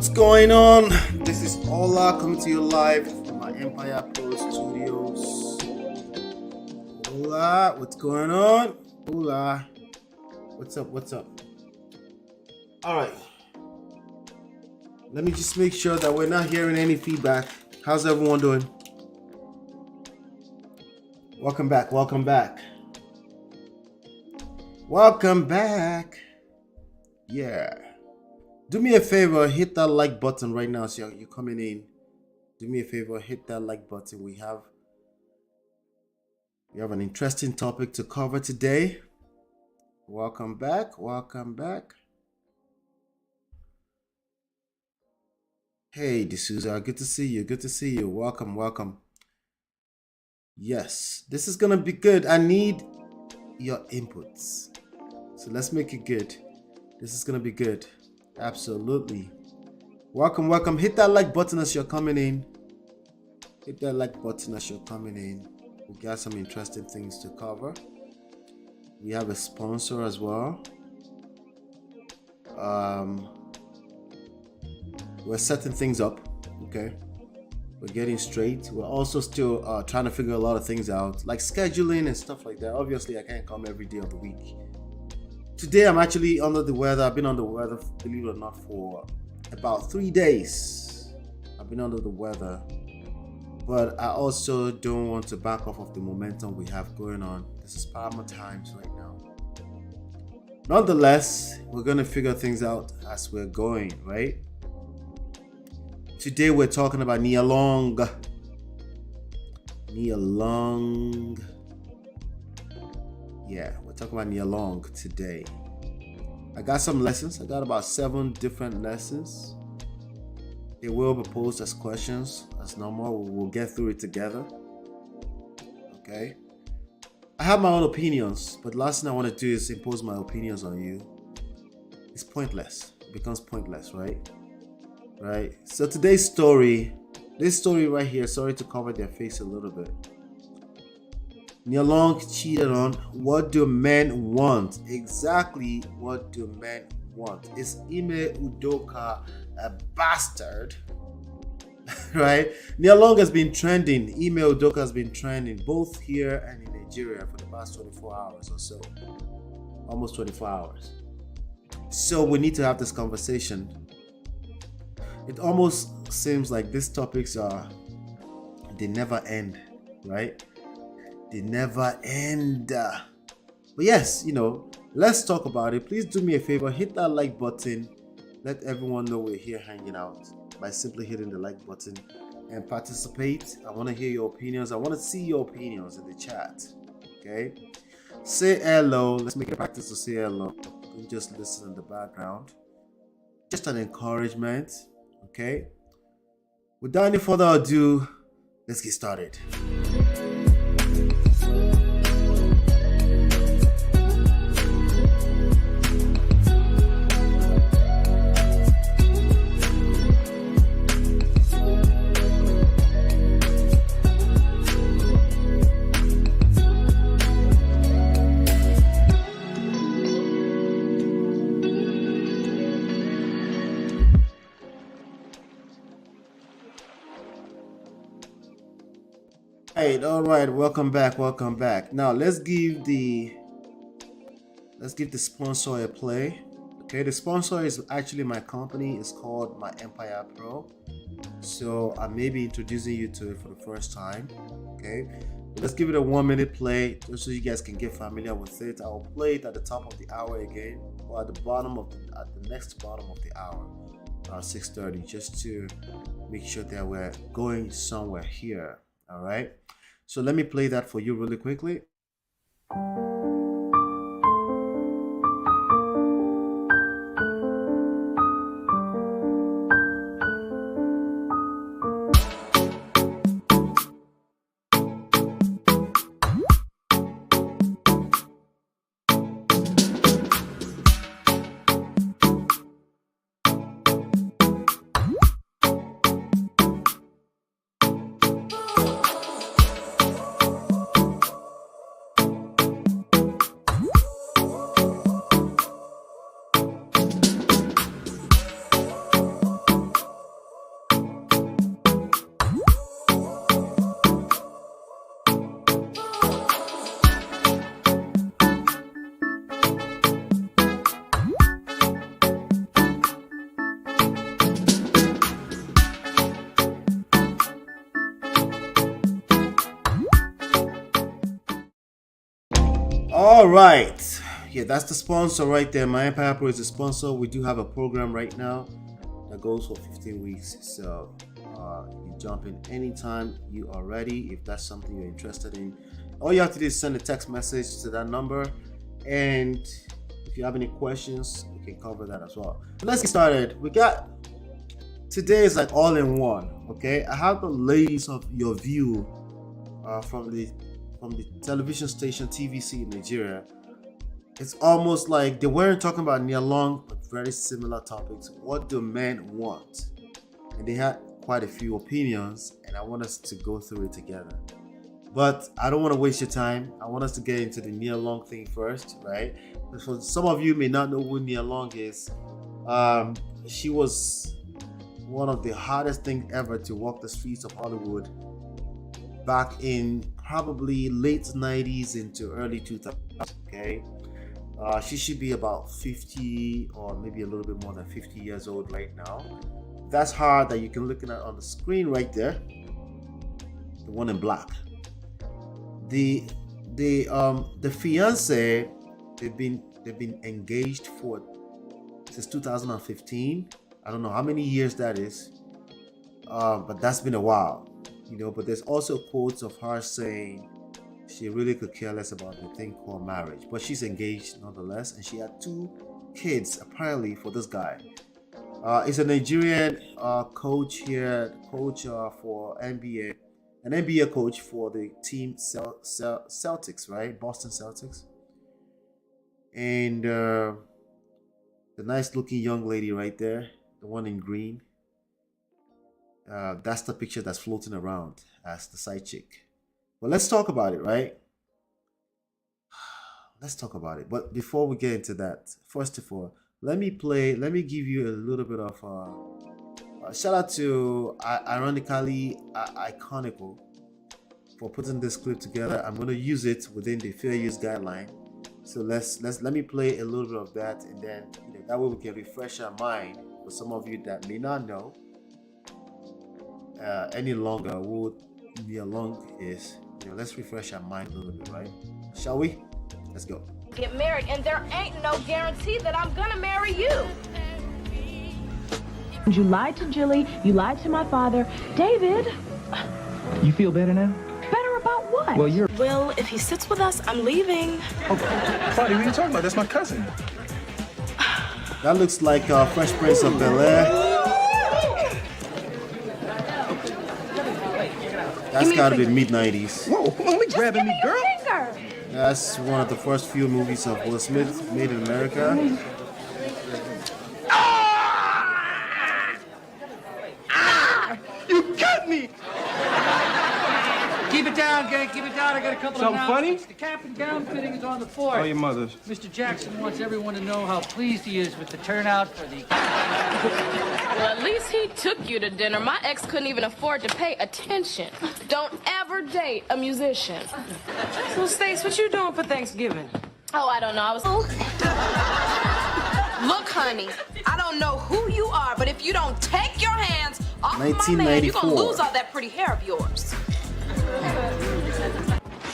What's going on? This is Ola coming to you live from my Empire Pro Studios. Hola, what's going on? Hola. What's up? What's up? All right. Let me just make sure that we're not hearing any feedback. How's everyone doing? Welcome back. Welcome back. Welcome back. Yeah. Do me a favor, hit that like button right now. So you're coming in. Do me a favor, hit that like button. We have an interesting topic to cover today. Welcome back. Welcome back. Hey, D'Souza, good to see you. Good to see you. Welcome, welcome. Yes, this is gonna be good. I need your inputs. So let's make it good. This is gonna be good. Absolutely. Welcome, welcome. Hit that like button as you're coming in. Hit that like button as you're coming in. We got some interesting things to cover. We have a sponsor as well. We're setting things up. Okay. We're getting straight. We're also still trying to figure a lot of things out, like scheduling and stuff like that. Obviously, I can't come every day of the week. Today, I'm actually under the weather. I've been under the weather, believe it or not, for about 3 days. I've been under the weather. But I also don't want to back off of the momentum we have going on. This is paramount times right now. Nonetheless, we're going to figure things out as we're going, right? Today, we're talking about NIA Long. NIA Long. Yeah, we're talking about NIA Long today. I got some lessons. I got about 7 different lessons. They will be posed as questions as normal. We'll get through it together. Okay. I have my own opinions, but the last thing I want to do is impose my opinions on you. It's pointless. It becomes pointless, right? Right. So today's story, this story right here, sorry to cover their face a little bit. NIA Long cheated on. What do men want? Exactly what do men want? Is Ime Udoka a bastard? Right? NIA Long has been trending. Ime Udoka has been trending both here and in Nigeria for the past 24 hours or so. Almost 24 hours. So we need to have this conversation. It almost seems like these topics they never end, right? They never end. But yes, let's talk about it. Please do me a favor, hit that like button. Let everyone know we're here hanging out by simply hitting the like button and participate. I want to hear your opinions. I want to see your opinions in the chat. Okay? Say hello. Let's make a practice to say hello. You just listen in the background. Just an encouragement. Okay? Without any further ado, let's get started. All right, welcome back. Now let's give the sponsor a play. Okay, the sponsor is actually my company. It's called my Empire Pro. So I may be introducing you to it for the first time. Okay, let's give it a 1-minute play just so you guys can get familiar with it. I'll play it at the top of the hour again, or at the next bottom of the hour, around 6:30, just to make sure that we're going somewhere here. All right. So let me play that for you really quickly. All right. Yeah, that's the sponsor right there. My Empire Pro is the sponsor. We do have a program right now that goes for 15 weeks. So you jump in anytime you are ready. If that's something you're interested in, all you have to do is send a text message to that number. And if you have any questions, we can cover that as well. Let's get started. Today is like all in one. Okay, I have the ladies of your view from the television station TVC in Nigeria. It's almost like they weren't talking about NIA Long, but very similar topics. What do men want? And they had quite a few opinions, and I want us to go through it together. But I don't want to waste your time. I want us to get into the NIA Long thing first, right? For some of you may not know who NIA Long is. She was one of the hardest things ever to walk the streets of Hollywood back in probably late 90s into early 2000s. Okay, she should be about 50 or maybe a little bit more than 50 years old right now. That's her that you can look at on the screen right there, the one in black. The fiance, they've been engaged since 2015. I don't know how many years that is, but that's been a while, But there's also quotes of her saying she really could care less about the thing called marriage, but she's engaged nonetheless, and she had 2 kids apparently for this guy. He's a Nigerian coach here, for NBA, an NBA coach for the team Celtics, right? Boston Celtics, and the nice-looking young lady right there. The one in green, that's the picture that's floating around as the side chick. Well, let's talk about it, right? Let's talk about it. But before we get into that, first of all, let me give you a little bit of a shout out to ironically Iconical for putting this clip together. I'm going to use it within the fair use guideline. So let me play a little bit of that, and then that way we can refresh our mind. For some of you that may not know any longer who NIA Long is, let's refresh our mind a little bit, right? Shall we? Let's go. Get married, and there ain't no guarantee that I'm gonna marry you. You lied to Jilly, you lied to my father. David! You feel better now? Better about what? Well, if he sits with us, I'm leaving. Oh, Claudia, what are you talking about? That's my cousin. That looks like Fresh Prince of Bel-Air. That's gotta be mid-90s. Whoa, only grabbing me, girl. That's one of the first few movies of Will Smith made in America. You cut me! Keep it down, gang. Keep it down. I got a couple Something of funny? The cap and gown fitting is on the floor. Oh, your mother's. Mr. Jackson wants everyone to know how pleased he is with the turnout for the... Well, at least he took you to dinner. My ex couldn't even afford to pay attention. Don't ever date a musician. So, Stace, what you doing for Thanksgiving? Oh, I don't know. I was... Look, honey, I don't know who you are, but if you don't take your hands off my man, you're gonna lose all that pretty hair of yours.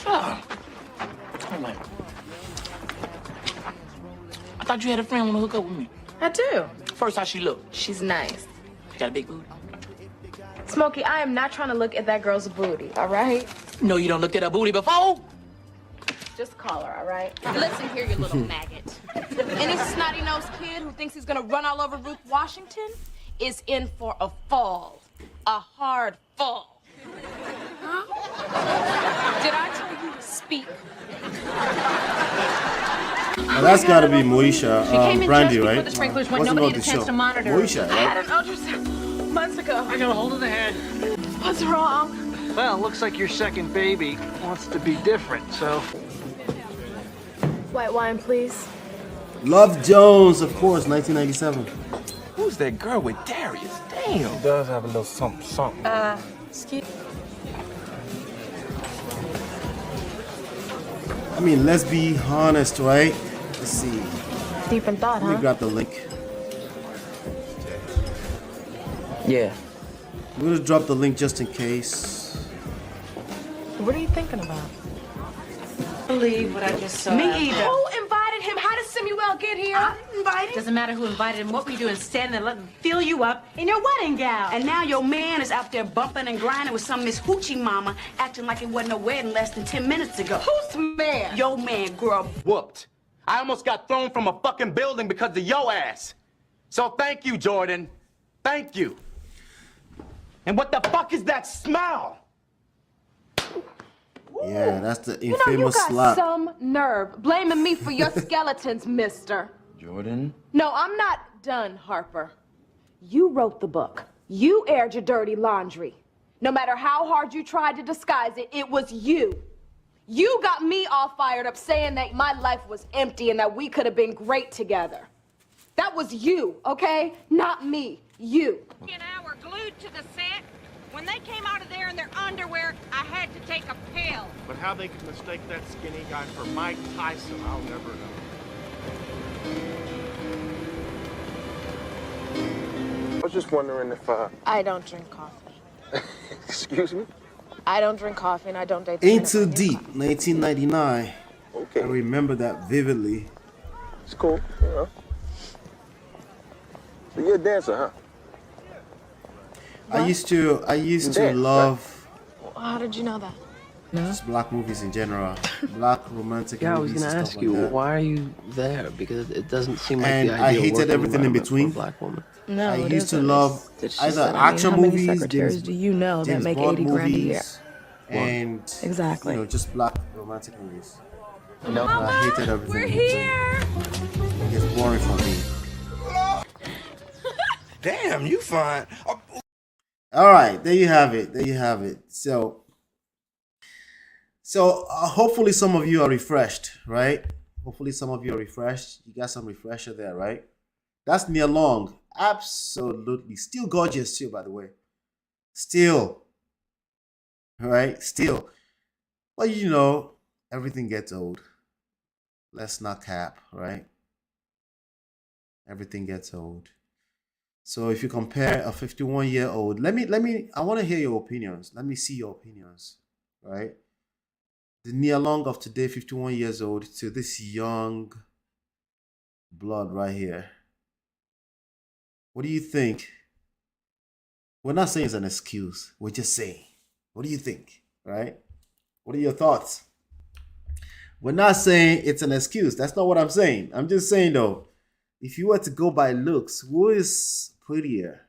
Oh. Hold on. I thought you had a friend want to hook up with me. I do. First, how she look? She's nice. She got a big booty. Smokey, I am not trying to look at that girl's booty, all right? No, you don't look at her booty before. Just call her, all right? Listen here, you little maggot. Any snotty-nosed kid who thinks he's gonna run all over Ruth Washington is in for a fall. A hard fall. Huh? Did I tell you to speak? Now that's gotta be Moesha, Brandy, right? The sprinklers when What's nobody about had the a chance show? to monitor. Moesha, I had right? an ultrasound months ago. I got a hold of the head. What's wrong? Well, it looks like your second baby wants to be different, so... White wine, please. Love Jones, of course, 1997. Who's that girl with Darius? Damn. She does have a little something. Excuse me. I mean, let's be honest, right? Let's see. Deep in thought, Let me huh? grab the link. Yeah. I'm gonna drop the link just in case. What are you thinking about? Believe what I just saw. Me either. Who invited him? How did Samuel get here? I didn't invite him. Doesn't matter who invited him. What were you doing standing there letting him fill you up in your wedding gown? And now your man is out there bumping and grinding with some Miss Hoochie Mama, acting like it wasn't a wedding less than 10 minutes ago. Who's man? Your man, girl. Whooped. I almost got thrown from a fucking building because of your ass. So thank you, Jordan. Thank you. And what the fuck is that smell? Yeah, that's the You infamous got slap. some nerve blaming me for your skeletons, mister. Jordan? No, I'm not done, Harper. You wrote the book. You aired your dirty laundry. No matter how hard you tried to disguise it, it was you. You got me all fired up saying that my life was empty and that we could have been great together. That was you, okay? Not me. You. And I were glued to the set. When they came out of there in their underwear, I had to take a pill. But how they could mistake that skinny guy for Mike Tyson, I'll never know. I was just wondering if, I don't drink coffee. excuse me? I don't drink coffee and I don't date Ain't Too Deep, 1999. Okay. I remember that vividly. It's cool, you know. So you're a dancer, huh? I used to Dance, love How did you know that? just black movies in general, black romantic Yeah, I was movies. gonna and ask stuff you, like that. why are you there? Because it doesn't seem like And the I ideal hated working everything in environment between. for a black woman. No, I it used to isn't. love It's just either that, I mean, action how many movies, secretaries do you know that James make Bond 80 grand a year? movies, and Exactly. you know, just black romantic movies. Mama, I hated everything. we're in between. here. It gets boring for me. Damn, you fine. All right, there you have it. There you have it. So hopefully some of you are refreshed, right? Hopefully some of you are refreshed. You got some refresher there, right? That's Nia Long. Absolutely. Still gorgeous too, by the way. Still. All right? Still. But you know, everything gets old. Let's not cap, right? Everything gets old. So if you compare a 51-year-old, I want to hear your opinions. Let me see your opinions, right? The Nia Long of today, 51 years old, to this young blood right here. What do you think? We're not saying it's an excuse. We're just saying. What do you think, right? What are your thoughts? We're not saying it's an excuse. That's not what I'm saying. I'm just saying, though, if you were to go by looks, who is prettier?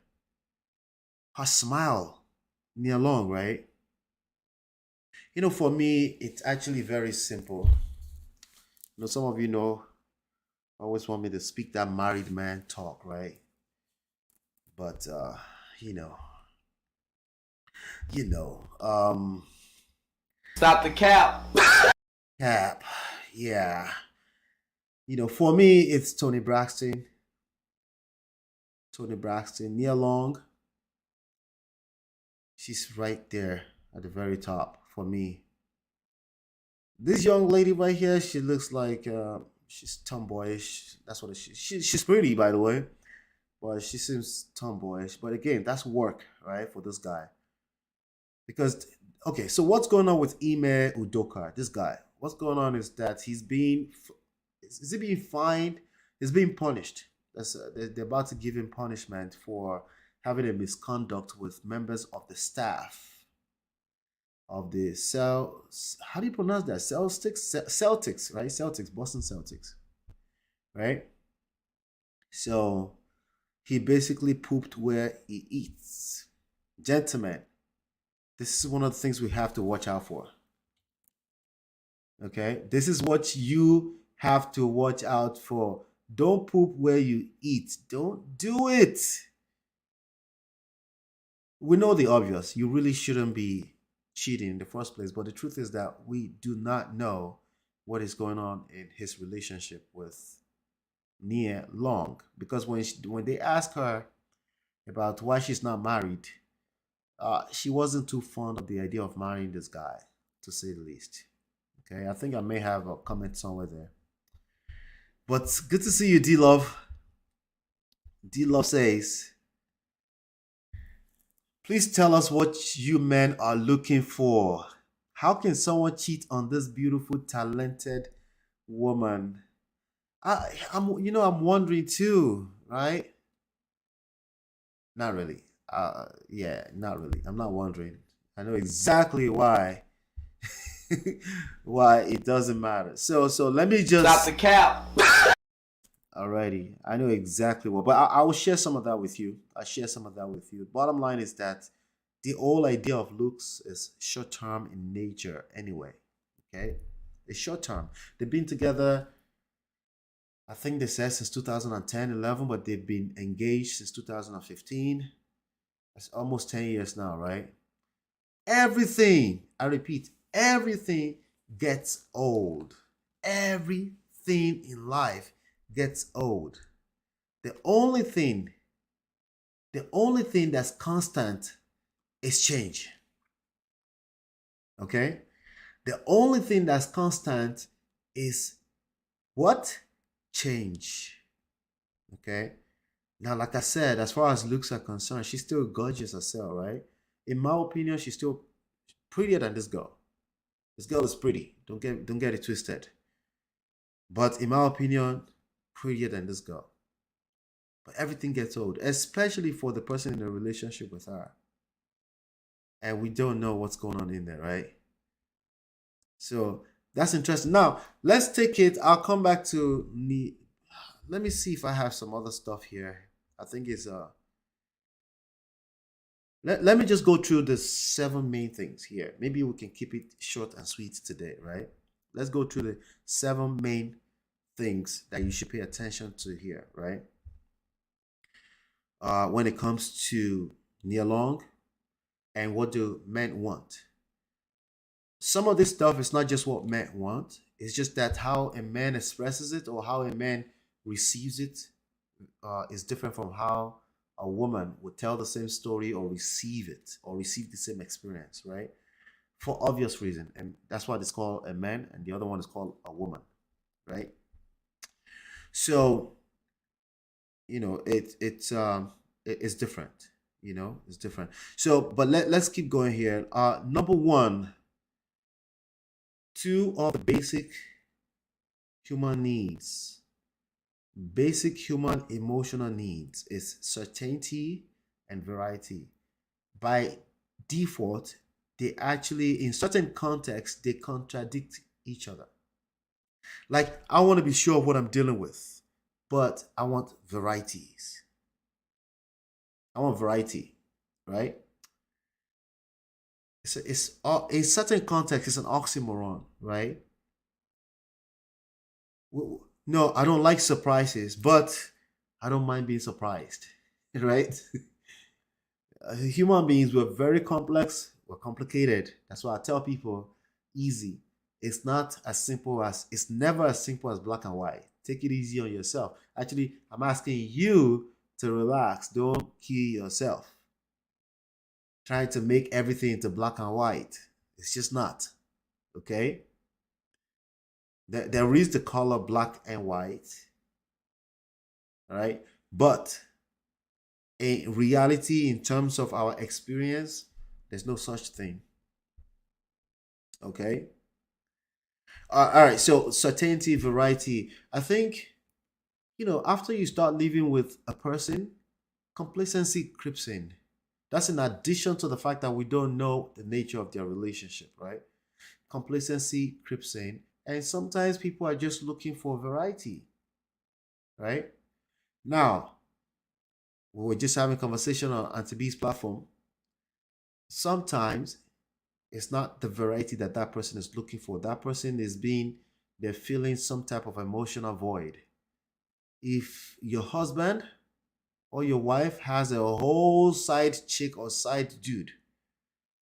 Her smile, Nia Long, right? You know, for me, it's actually very simple. You know, some of you know, always want me to speak that married man talk, right? But, Stop the cap. Cap, yeah. You know, for me, it's Toni Braxton. Nia Long. She's right there at the very top for me. This young lady right here, she looks like she's tomboyish. That's what she's pretty, by the way, but she seems tomboyish. But again, that's work, right, for this guy. Because okay, so what's going on with Ime Udoka? This guy, what's going on is that is he being fined? He's being punished. They're about to give him punishment for having a misconduct with members of the staff of the how do you pronounce that? Celtics, right? Celtics, Boston Celtics, right? So he basically pooped where he eats. Gentlemen, this is one of the things we have to watch out for. Okay? This is what you have to watch out for. Don't poop where you eat. Don't do it. We know the obvious. You really shouldn't be cheating in the first place. But the truth is that we do not know what is going on in his relationship with Nia Long. Because when they asked her about why she's not married, she wasn't too fond of the idea of marrying this guy, to say the least. Okay, I think I may have a comment somewhere there. But good to see you, D-Love. D-Love says, please tell us what you men are looking for. How can someone cheat on this beautiful, talented woman? I'm wondering too, right? Not really. Yeah, not really. I'm not wondering. I know exactly why. Why it doesn't matter. So let me just Stop the cap. Alrighty, I know exactly what, but I will share some of that with you. I'll share some of that with you. Bottom line is that the whole idea of looks is short term in nature, anyway. Okay, it's short term. They've been together, I think they said since 2010, 11, but they've been engaged since 2015. That's almost 10 years now, right? Everything, I repeat, everything gets old. Everything in life gets old. The only thing that's constant is change. Okay? The only thing that's constant is what? Change. Okay? Now, like I said, as far as looks are concerned, she's still gorgeous herself, right? In my opinion, she's still prettier than this girl. This girl is pretty. Don't get it twisted. But in my opinion, prettier than this girl. But everything gets old, especially for the person in a relationship with her. And we don't know what's going on in there, right? So that's interesting. Now, let's take it. I'll come back to me. Let me see if I have some other stuff here. I think it's let me just go through the 7 main things here. Maybe we can keep it short and sweet today, right? Let's go through the 7 main things that you should pay attention to here, right? When it comes to NIA Long and what do men want. Some of this stuff is not just what men want. It's just that how a man expresses it or how a man receives it is different from how a woman would tell the same story or receive it or receive the same experience, right? For obvious reason. And that's why it's called a man and the other one is called a woman, right? So, it's different, it's different. So, but let's keep going here. Number 1, 2 of the basic human needs. Basic human emotional needs is certainty and variety. By default, they actually, in certain contexts, they contradict each other. Like, I want to be sure of what I'm dealing with, but I want varieties. I want variety, right? It's in certain contexts, it's an oxymoron, right? No, I don't like surprises, but I don't mind being surprised, right? Human beings, we're very complex, we're complicated. That's why I tell people, easy. It's never as simple as black and white. Take it easy on yourself. Actually, I'm asking you to relax. Don't kill yourself. Trying to make everything into black and white. It's just not. Okay? There is the color black and white. Right? But in reality, in terms of our experience, there's no such thing. Okay? All right, so certainty, variety. I think, after you start living with a person, complacency creeps in. That's in addition to the fact that we don't know the nature of their relationship, right? Complacency creeps in, and sometimes people are just looking for variety, right? Now, we were just having a conversation on Auntie B's platform. Sometimes it's not the variety that person is looking for. That person they're feeling some type of emotional void. If your husband or your wife has a whole side chick or side dude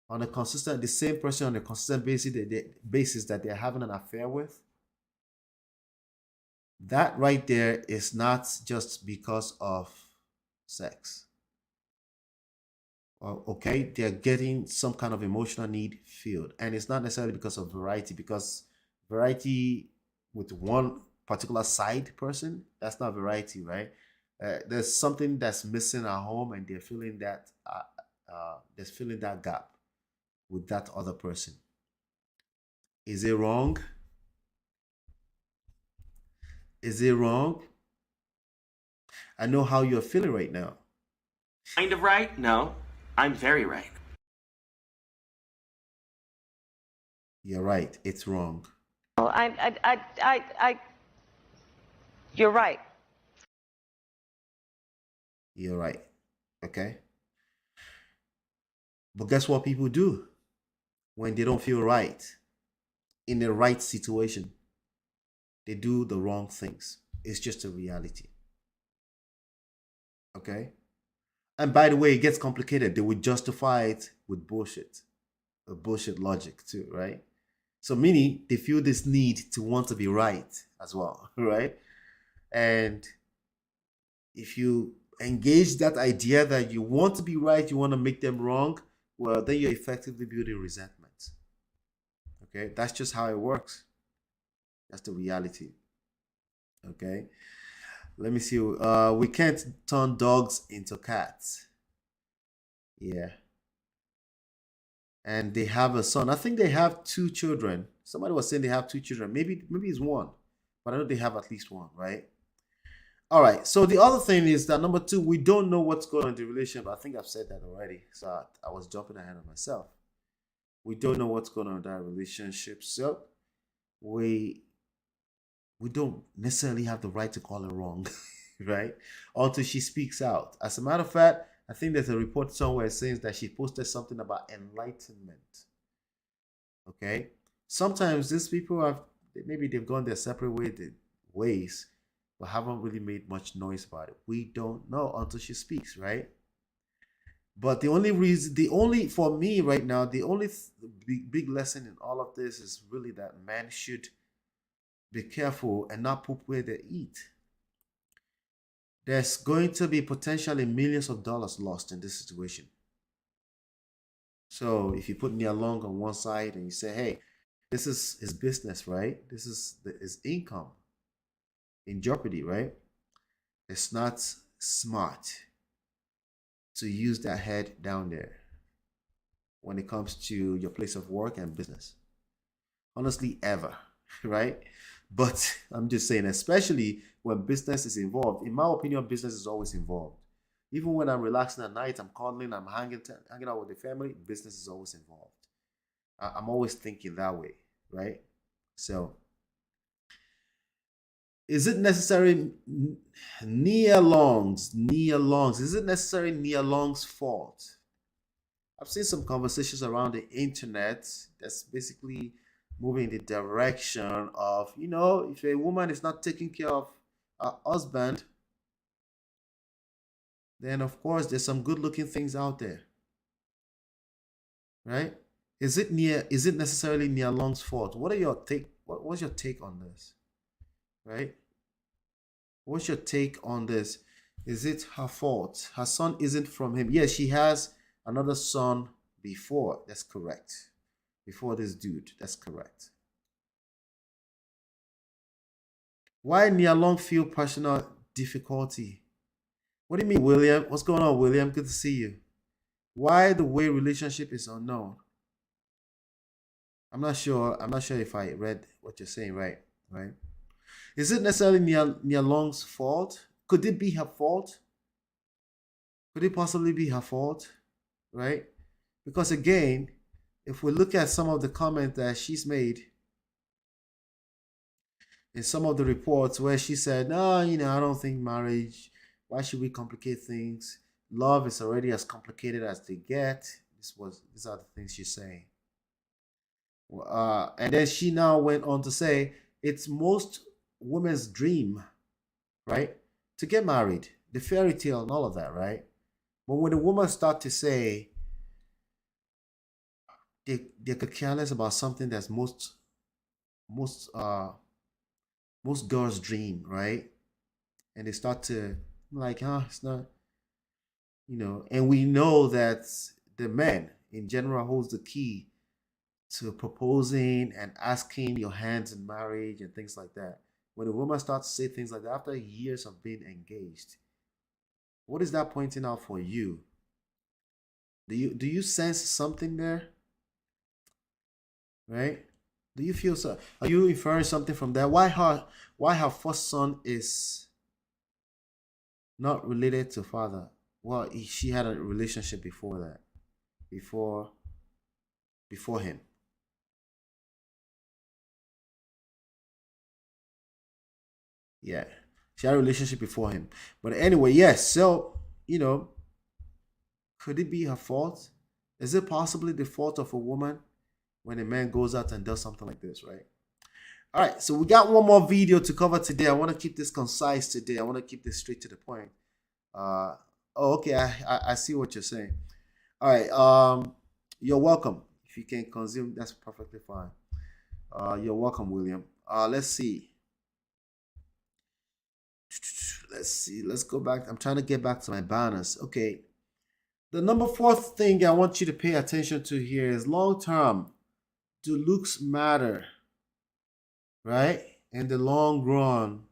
the same person on a consistent basis that they're having an affair with, that right there is not just because of sex. Okay, they're getting some kind of emotional need filled, and it's not necessarily because of variety, because variety with one particular side person, that's not variety, right? There's something that's missing at home, and they're feeling that there's filling that gap with that other person. Is it wrong? Is it wrong? I know how you're feeling right now. Kind of right? No, I'm very right. You're right. It's wrong. Well, you're right. You're right. Okay? But guess what people do when they don't feel right in the right situation? They do the wrong things. It's just a reality. Okay? And by the way, it gets complicated. They would justify it with bullshit. A bullshit logic too, right? So meaning they feel this need to want to be right as well, right? And if you engage that idea that you want to be right, you want to make them wrong, well, then you're effectively building resentment. Okay? That's just how it works. That's the reality. Okay? Let me see. We can't turn dogs into cats. Yeah. And they have a son. I think they have 2 children. Somebody was saying they have 2 children. Maybe it's 1, but I know they have at least 1, right? All right. So the other thing is that number 2, we don't know what's going on in the relationship. I think I've said that already. So I was jumping ahead of myself. We don't know what's going on in that relationship. So we don't necessarily have the right to call it wrong, right? Until she speaks out. As a matter of fact, I think there's a report somewhere saying that she posted something about enlightenment. Okay? Sometimes these people have, maybe they've gone their separate ways, but haven't really made much noise about it. We don't know until she speaks, right? But the only, for me right now, the only big lesson in all of this is really that men should be careful and not poop where they eat. There's going to be potentially millions of dollars lost in this situation. So if you put Nia Long on one side and you say, hey, this is his business, right? This is his income in jeopardy, right? It's not smart to use that head down there when it comes to your place of work and business. Honestly, ever, right? But I'm just saying, especially when business is involved. In my opinion, business is always involved. Even when I'm relaxing at night, I'm cuddling, I'm hanging out with the family, business is always involved. I'm always thinking that way, right? So, is it necessary Nia Long's? Is it necessarily Nia Long's fault? I've seen some conversations around the internet that's basically moving in the direction of, if a woman is not taking care of her husband, then of course there's some good looking things out there. Right? Is it necessarily Nia Long's fault? What's your take on this? Right? What's your take on this? Is it her fault? Her son isn't from him. Yes, she has another son before. That's correct. Before this dude. That's correct. Why Nia Long feel personal difficulty? What do you mean, William? What's going on, William? Good to see you. Why the way relationship is unknown? I'm not sure if I read what you're saying right. Is it necessarily Nia Long's fault? Could it be her fault? Could it possibly be her fault? Right? Because again, if we look at some of the comments that she's made in some of the reports where she said, no, I don't think marriage, why should we complicate things? Love is already as complicated as they get. These are the things she's saying. And then she now went on to say, it's most women's dream, right? To get married, the fairy tale and all of that, right? But when a woman starts to say they could care less about something that's most girls' dream, right? And they start to it's not, and we know that the man in general holds the key to proposing and asking your hands in marriage and things like that. When a woman starts to say things like that after years of being engaged, what is that pointing out for you? Do you sense something there? Right? Do you feel so? Are you inferring something from that? Why her first son is not related to father? Well, she had a relationship before that, before him. Yeah, she had a relationship before him. But anyway, yes. So could it be her fault? Is it possibly the fault of a woman when a man goes out and does something like this, right? All right, so we got one more video to cover today. I want to keep this concise today. I want to keep this straight to the point. Okay, I see what you're saying. All right, you're welcome. If you can consume, that's perfectly fine. You're welcome, William. Let's see. Let's go back. I'm trying to get back to my banners. Okay. The number 4th thing I want you to pay attention to here is long term. Do looks matter? Right? In the long run.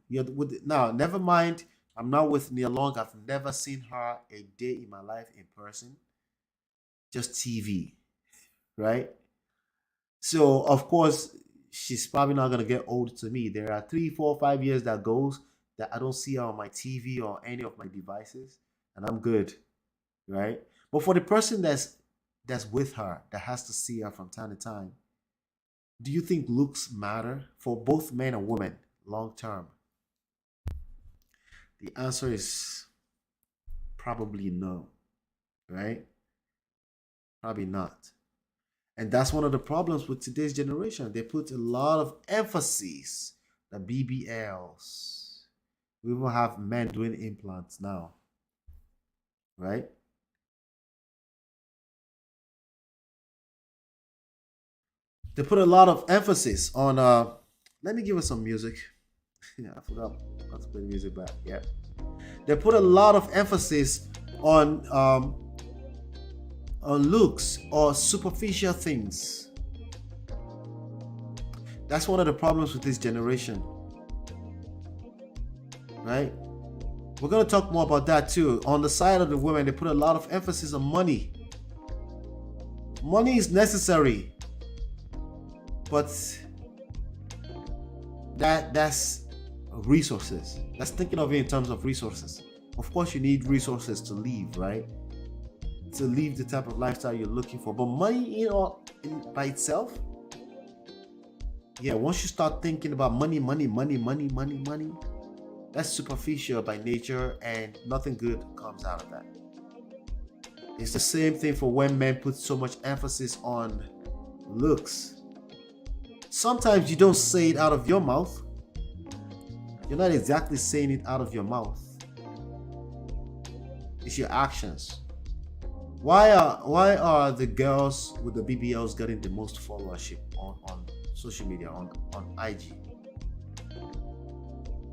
Now, never mind. I'm not with Nia Long. I've never seen her a day in my life in person. Just TV. Right? So, of course, she's probably not going to get old to me. There are 3, 4, 5 years that goes that I don't see her on my TV or any of my devices. And I'm good. Right? But for the person that's with her, that has to see her from time to time, do you think looks matter for both men and women long term? The answer is probably no, right? Probably not. And that's one of the problems with today's generation. They put a lot of emphasis, the BBLs. We even have men doing implants now, right? They put a lot of emphasis on let me give us some music. Yeah, I forgot how to play music back. Yeah. They put a lot of emphasis on looks or superficial things. That's one of the problems with this generation. Right? We're gonna talk more about that too. On the side of the women, they put a lot of emphasis on money. Money is necessary. But that's resources. That's thinking of it in terms of resources. Of course, you need resources to live, right? To live the type of lifestyle you're looking for. But money, by itself, yeah, once you start thinking about money, that's superficial by nature and nothing good comes out of that. It's the same thing for when men put so much emphasis on looks. Sometimes you don't say it out of your mouth. You're not exactly saying it out of your mouth. It's your actions. Why are the girls with the BBLs getting the most followership on social media, on IG?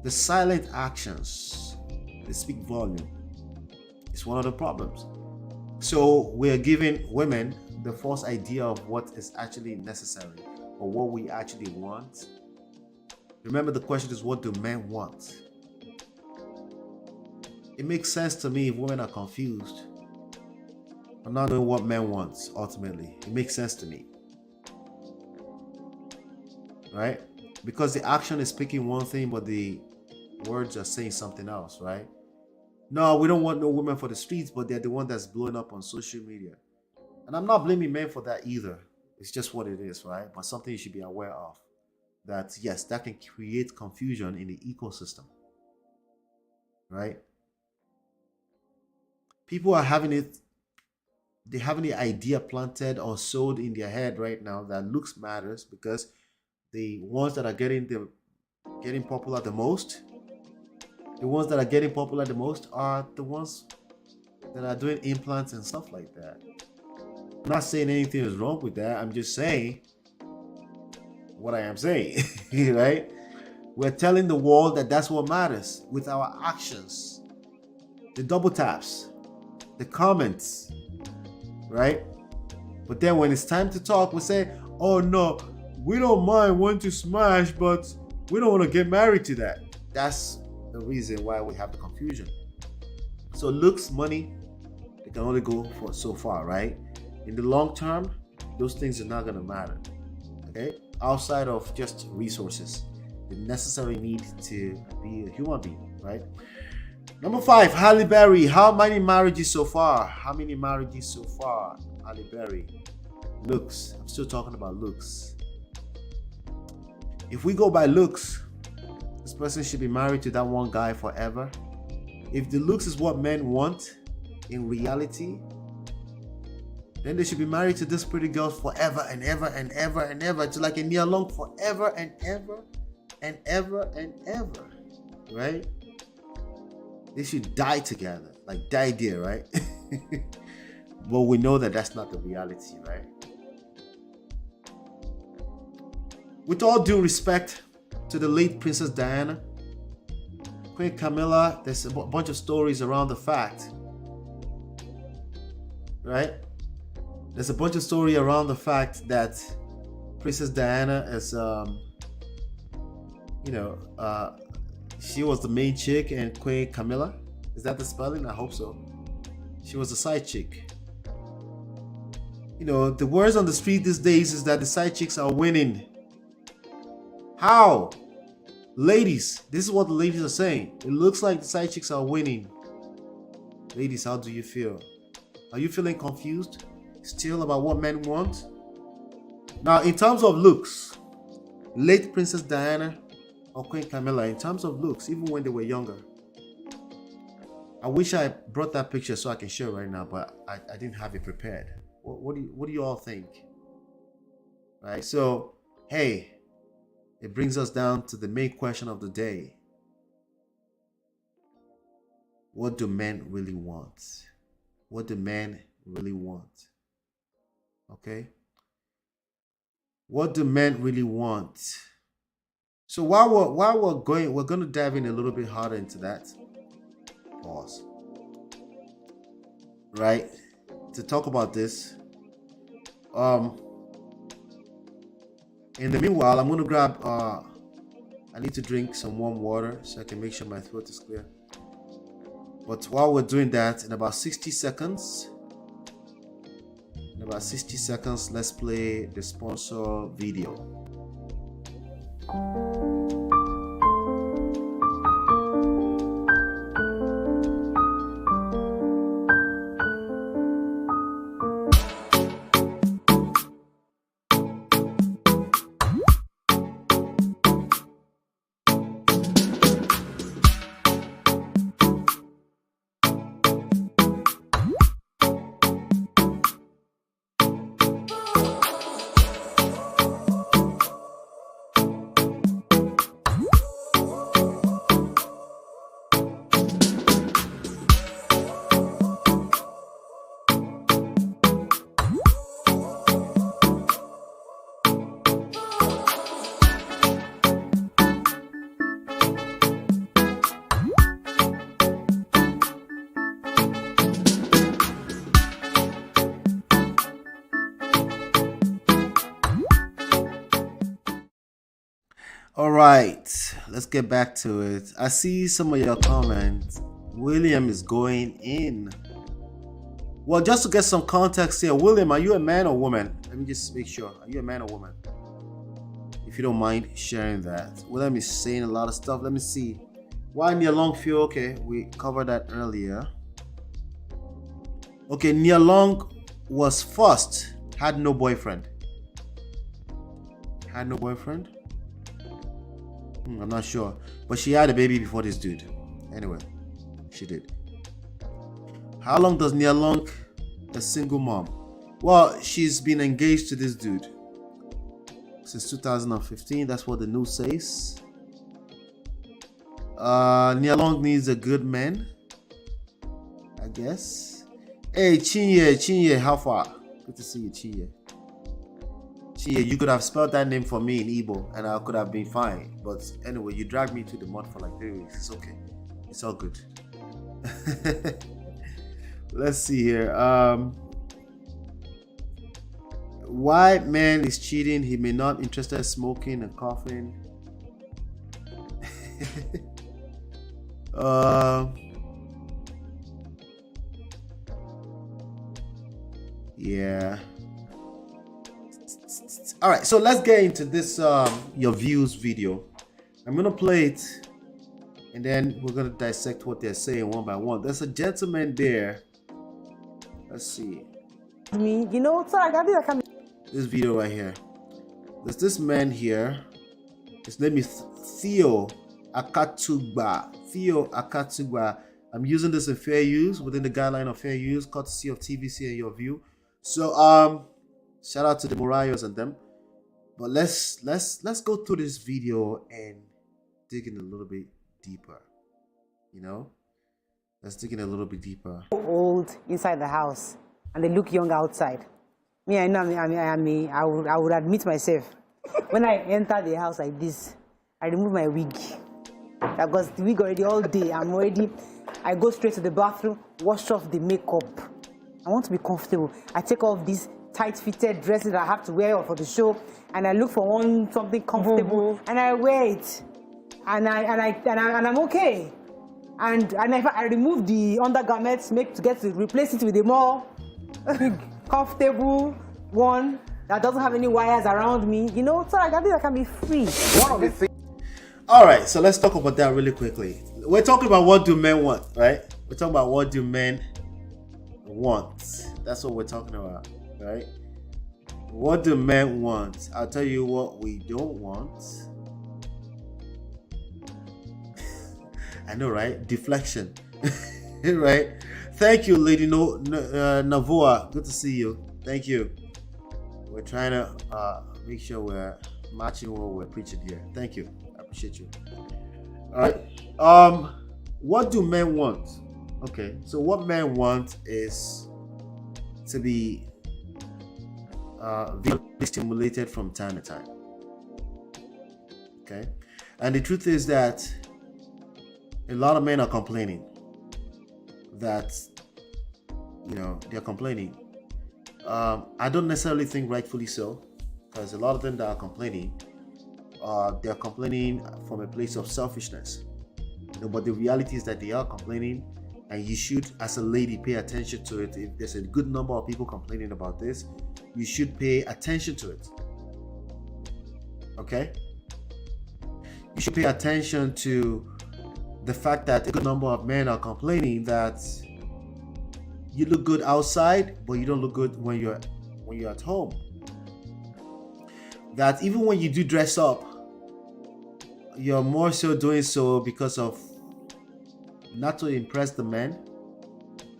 The silent actions, they speak volume. It's one of the problems. So we're giving women the false idea of what is actually necessary or what we actually want. Remember, the question is, what do men want? It makes sense to me if women are confused. I'm not knowing what men want ultimately. It makes sense to me. Right? Because the action is speaking one thing, but the words are saying something else, right? No, we don't want no women for the streets, but they're the one that's blowing up on social media. And I'm not blaming men for that either. It's just what it is, right? But something you should be aware of. That, yes, that can create confusion in the ecosystem. Right? People are having it, they having the idea planted or sold in their head right now that looks matters because the ones that are getting popular the most, are the ones that are doing implants and stuff like that. I'm not saying anything is wrong with that. I'm just saying what I am saying, right? We're telling the world that that's what matters with our actions, the double taps, the comments, right? But then when it's time to talk, we say, oh no, we don't mind wanting to smash, but we don't want to get married to that. That's the reason why we have the confusion. So looks, money, they can only go for so far, right? In the long term, those things are not going to matter. Okay? outside of just resources, the necessary need to be a human being, right? Number 5, Halle Berry. How many marriages so far? How many marriages so far? Halle Berry. Looks. I'm still talking about looks. If we go by looks, this person should be married to that one guy forever. If the looks is what men want in reality, then they should be married to this pretty girl forever and ever and ever and ever. It's like a NIA Long, forever and ever and ever and ever, right? They should die together, like die there, right? But we know that that's not the reality, right? With all due respect to the late Princess Diana, Queen Camilla, there's a bunch of stories around the fact, right? There's a bunch of story around the fact that Princess Diana is, she was the main chick, and Queen Camilla, is that the spelling? I hope so. She was a side chick. You know, the words on the street these days is that the side chicks are winning. How? Ladies, this is what the ladies are saying. It looks like the side chicks are winning. Ladies, how do you feel? Are you feeling confused still about what men want? Now, in terms of looks, late Princess Diana or Queen Camilla, in terms of looks, even when they were younger, I wish I brought that picture so I can show it right now, but I didn't have it prepared. What do you all think? Right, so, hey, it brings us down to the main question of the day. What do men really want? What do men really want? Okay? What do men really want? So while we're going to dive in a little bit harder into that. Pause. Right? To talk about this. In the meanwhile, I'm gonna grab I need to drink some warm water so I can make sure my throat is clear. But while we're doing that, in about 60 seconds, let's play the sponsor video. All right, let's get back to it. I see some of your comments. William is going in. Well, just to get some context here, William, are you a man or woman? Let me just make sure. Are you a man or woman? If you don't mind sharing that. William is saying a lot of stuff. Let me see. Why NIA Long feel? Okay, we covered that earlier. Okay, NIA Long was first, had no boyfriend. Had no boyfriend? I'm not sure. But she had a baby before this dude. Anyway, she did. How long does NIA Long a single mom? Well, she's been engaged to this dude since 2015. That's what the news says. NIA Long needs a good man, I guess. Hey, Chinye, how far? Good to see you, Chinye. Chinye, you could have spelled that name for me in Igbo and I could have been fine. But anyway, you dragged me to the mud for like 3 weeks. It's okay. It's all good. Let's see here. Why man is cheating? He may not interested in smoking and coughing. Yeah. All right, so let's get into this your views video. I'm gonna play it, and then we're gonna dissect what they're saying one by one. There's a gentleman there. Let's see. Me, you know, so I can. This video right here. There's this man here. His name is Theo Akatugba. Theo Akatugba. I'm using this in fair use, within the guideline of fair use, courtesy of TVC and Your View. So shout out to the Morayos and them. But let's go through this video and dig in a little bit deeper. You know? Let's dig in a little bit deeper. Old inside the house and they look young outside. Me, I know I would admit myself. When I enter the house like this, I remove my wig. Because the wig already all day. I go straight to the bathroom, wash off the makeup. I want to be comfortable. I take off these tight-fitted dresses that I have to wear for the show, and I look for something comfortable, and I wear it, and I'm okay. And I remove the undergarments, replace it with a more comfortable one that doesn't have any wires around me. You know, so I can be free. All right, so let's talk about that really quickly. We're talking about what do men want, right? We're talking about what do men want. That's what we're talking about, right? What do men want? I'll tell you what we don't want. I know, right? Deflection, right? Thank you, Lady Navoa. Good to see you. Thank you. We're trying to make sure we're matching what we're preaching here. Thank you. I appreciate you. All right. What do men want? Okay, so what men want is to be visually stimulated from time to time. Okay, and the truth is that a lot of men are complaining that, you know, they're complaining. I don't necessarily think rightfully so, because a lot of them that are complaining, they're complaining from a place of selfishness. You know, but the reality is that they are complaining, and you should, as a lady, pay attention to it. If there's a good number of people complaining about this, you should pay attention to it. Okay? You should pay attention to the fact that a good number of men are complaining that you look good outside, but you don't look good when you're at home. That even when you do dress up, you're more so doing so because of not to impress the men.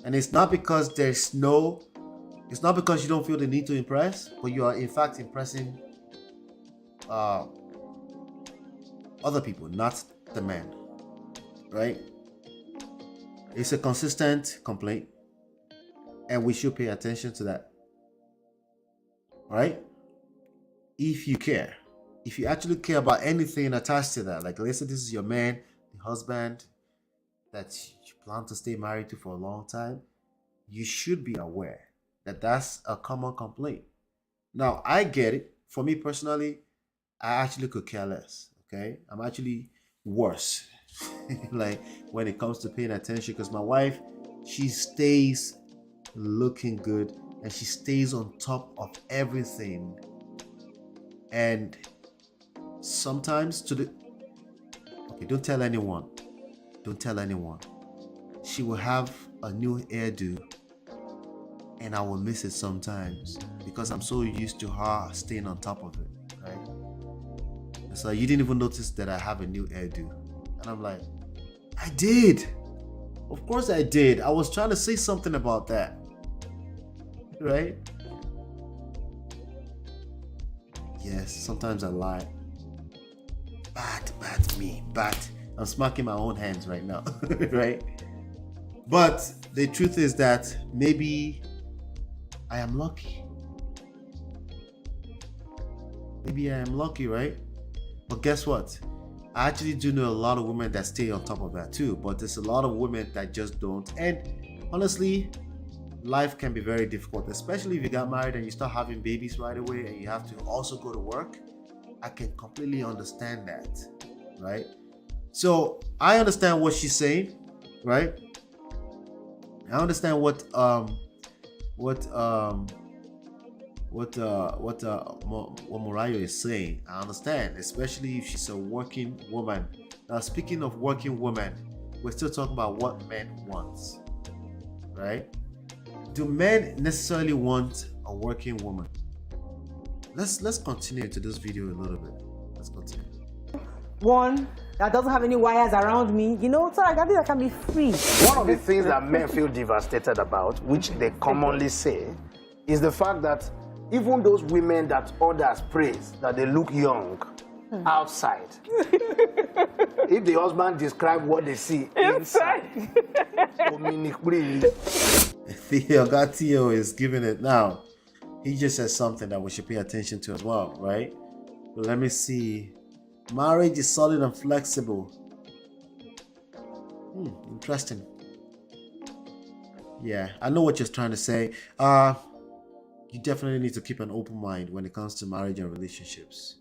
And it's not because it's not because you don't feel the need to impress, but you are in fact impressing other people, not the men, right? It's a consistent complaint, and we should pay attention to that, right? If you care, if you actually care about anything attached to that, like let's say this is your man, the husband that you plan to stay married to for a long time, you should be aware that that's a common complaint. Now, I get it. For me personally, I actually could care less, okay? I'm actually worse, like when it comes to paying attention, because my wife, she stays looking good and she stays on top of everything. And sometimes don't tell anyone. Don't tell anyone. She will have a new hairdo and I will miss it sometimes because I'm so used to her staying on top of it, right? And so you didn't even notice that I have a new hairdo. And I'm like, I did. Of course I did. I was trying to say something about that, right? Yes, sometimes I lie. Bad me. I'm smacking my own hands right now, right? But the truth is that maybe I am lucky. Maybe I am lucky, right? But guess what? I actually do know a lot of women that stay on top of that too, but there's a lot of women that just don't. And honestly, life can be very difficult, especially if you got married and you start having babies right away and you have to also go to work. I can completely understand that, right? So I understand what she's saying, right? I understand what what Morayo is saying. I understand, especially if she's a working woman. Now, speaking of working women, we're still talking about what men want, right? Do men necessarily want a working woman? Let's continue to this video a little bit. Let's continue. One that doesn't have any wires around me, you know, so I can be free. One of the things that men feel devastated about, which they commonly say, is the fact that even those women that others praise, that they look young outside, if the husband describe what they see inside, Theo is giving it now. He just said something that we should pay attention to as well, right? But let me see. Marriage is solid and flexible. Interesting. Yeah, I know what you're trying to say. You definitely need to keep an open mind when it comes to marriage and relationships.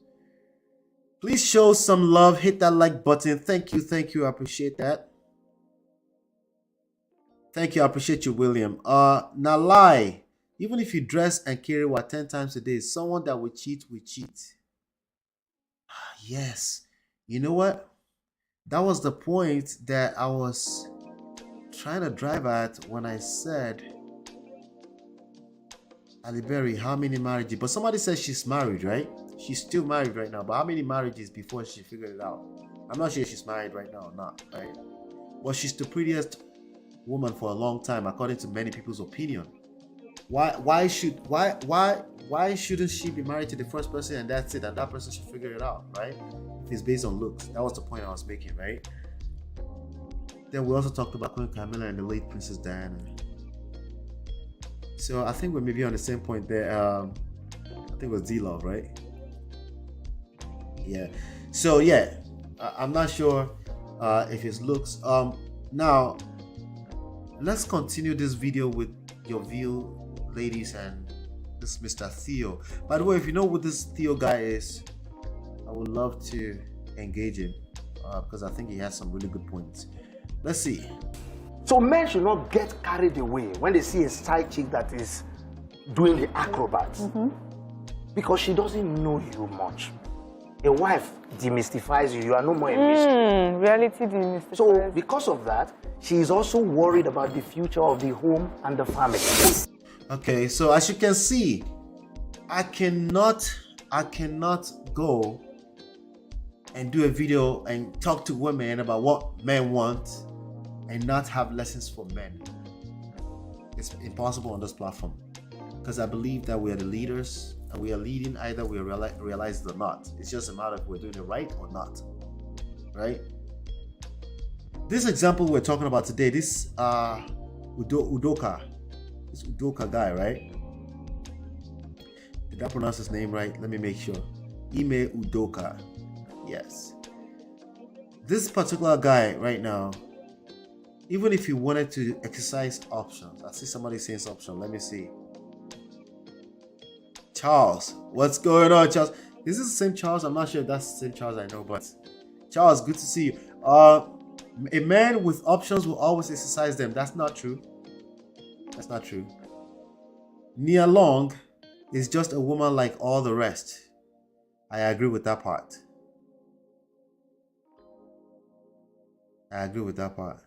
Please show some love. Hit that like button. Thank you. I appreciate that. Thank you. I appreciate you, William. Now lie. Even if you dress and carry what 10 times a day, someone that will cheat will cheat. Yes. You know what? That was the point that I was trying to drive at when I said, Ali Berry, how many marriages? But somebody says she's married, right? She's still married right now. But how many marriages before she figured it out? I'm not sure if she's married right now or not, right? But she's the prettiest woman for a long time, according to many people's opinion. Why shouldn't she be married to the first person and that's it, and that person should figure it out, right? If it's based on looks. That was the point I was making, right? Then we also talked about Queen Camilla and the late Princess Diana. So I think we're maybe on the same point there. I think it was D-Love, right? Yeah. So yeah, I'm not sure if it's looks. Now let's continue this video with your view, ladies, and this Mr. Theo. By the way, if you know what this Theo guy is, I would love to engage him because I think he has some really good points. Let's see. So men should not get carried away when they see a side chick that is doing the acrobats, because she doesn't know you much. A wife demystifies you. You are no more a mystery. Reality demystifies. So because of that, she is also worried about the future of the home and the family. Okay, so as you can see, I cannot go and do a video and talk to women about what men want and not have lessons for men. It's impossible on this platform because I believe that we are the leaders and we are leading either we realize it or not. It's just a matter of we're doing it right or not, right? This example we're talking about today, this Udoka, this Udoka guy, right? Did I pronounce his name right? Let me make sure. Ime Udoka. Yes. This particular guy right now, even if he wanted to exercise options, I see somebody saying option. Let me see. Charles, what's going on, Charles? Is this the same Charles? I'm not sure if that's the same Charles I know, but Charles, good to see you. A man with options will always exercise them. That's not true. That's not true. NIA Long is just a woman like all the rest. I agree with that part. I agree with that part.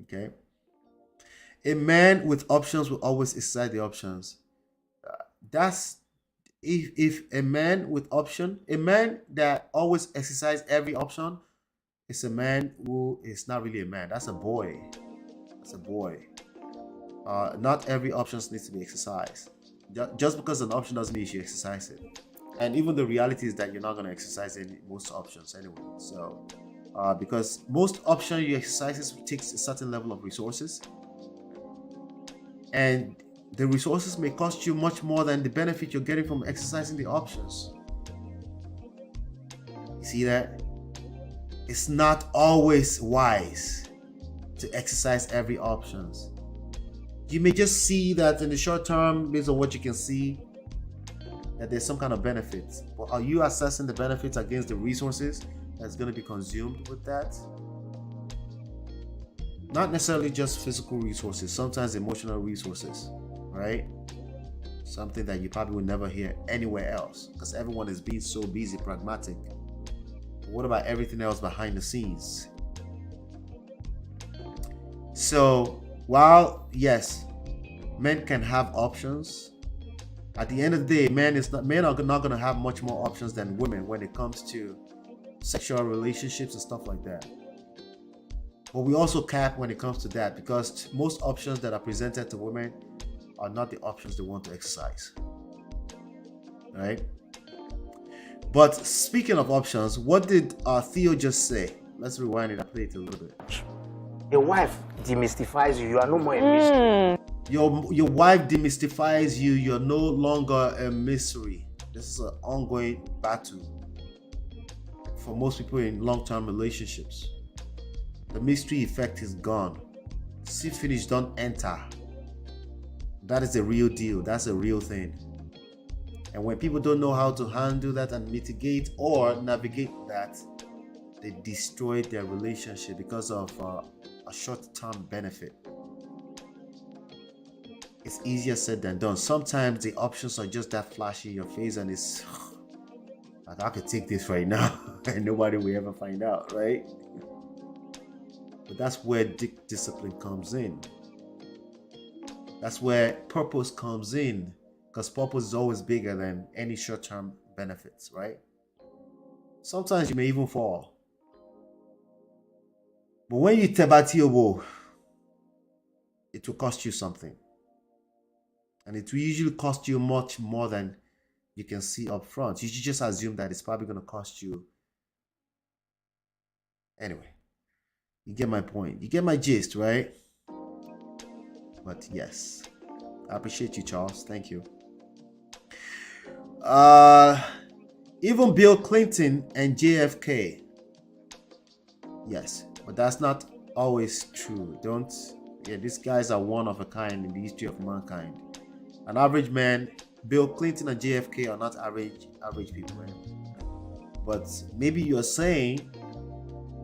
Okay. A man with options will always exercise the options. That's if a man with option, a man that always exercises every option is a man who is not really a man. That's a boy. That's a boy. Not every option needs to be exercised. Just because an option doesn't mean you should exercise it. And even the reality is that you're not going to exercise most options anyway. So, because most options you exercise takes a certain level of resources, and the resources may cost you much more than the benefit you're getting from exercising the options. You see that? It's not always wise to exercise every options. You may just see that in the short term, based on what you can see, that there's some kind of benefits. But are you assessing the benefits against the resources that's going to be consumed with that? Not necessarily just physical resources, sometimes emotional resources, right? Something that you probably will never hear anywhere else because everyone is being so busy, pragmatic. But what about everything else behind the scenes? So while yes, men can have options, at the end of the day, men are not going to have much more options than women when it comes to sexual relationships and stuff like that. But we also cap when it comes to that because most options that are presented to women are not the options they want to exercise. Right? But speaking of options, what did Theo just say? Let's rewind it and play it a little bit. A wife demystifies you. You are no more a mystery. Your wife demystifies you. You're no longer a mystery. This is an ongoing battle for most people in long-term relationships. The mystery effect is gone. See finish, don't enter. That is a real deal. That's a real thing. And when people don't know how to handle that and mitigate or navigate that, they destroy their relationship because of a short-term benefit. It's easier said than done. Sometimes the options are just that flashy in your face and it's like, I could take this right now and nobody will ever find out, right? But that's where discipline comes in. That's where purpose comes in, because purpose is always bigger than any short-term benefits, right? Sometimes you may even fall. But when you tebatiobo, it will cost you something. And it will usually cost you much more than you can see up front. You should just assume that it's probably going to cost you. Anyway, you get my point. You get my gist, right? But yes, I appreciate you, Charles. Thank you. Even Bill Clinton and JFK. Yes, but that's not always true. These guys are one of a kind in the history of mankind. An average man, Bill Clinton and JFK are not average people, right? But maybe you're saying,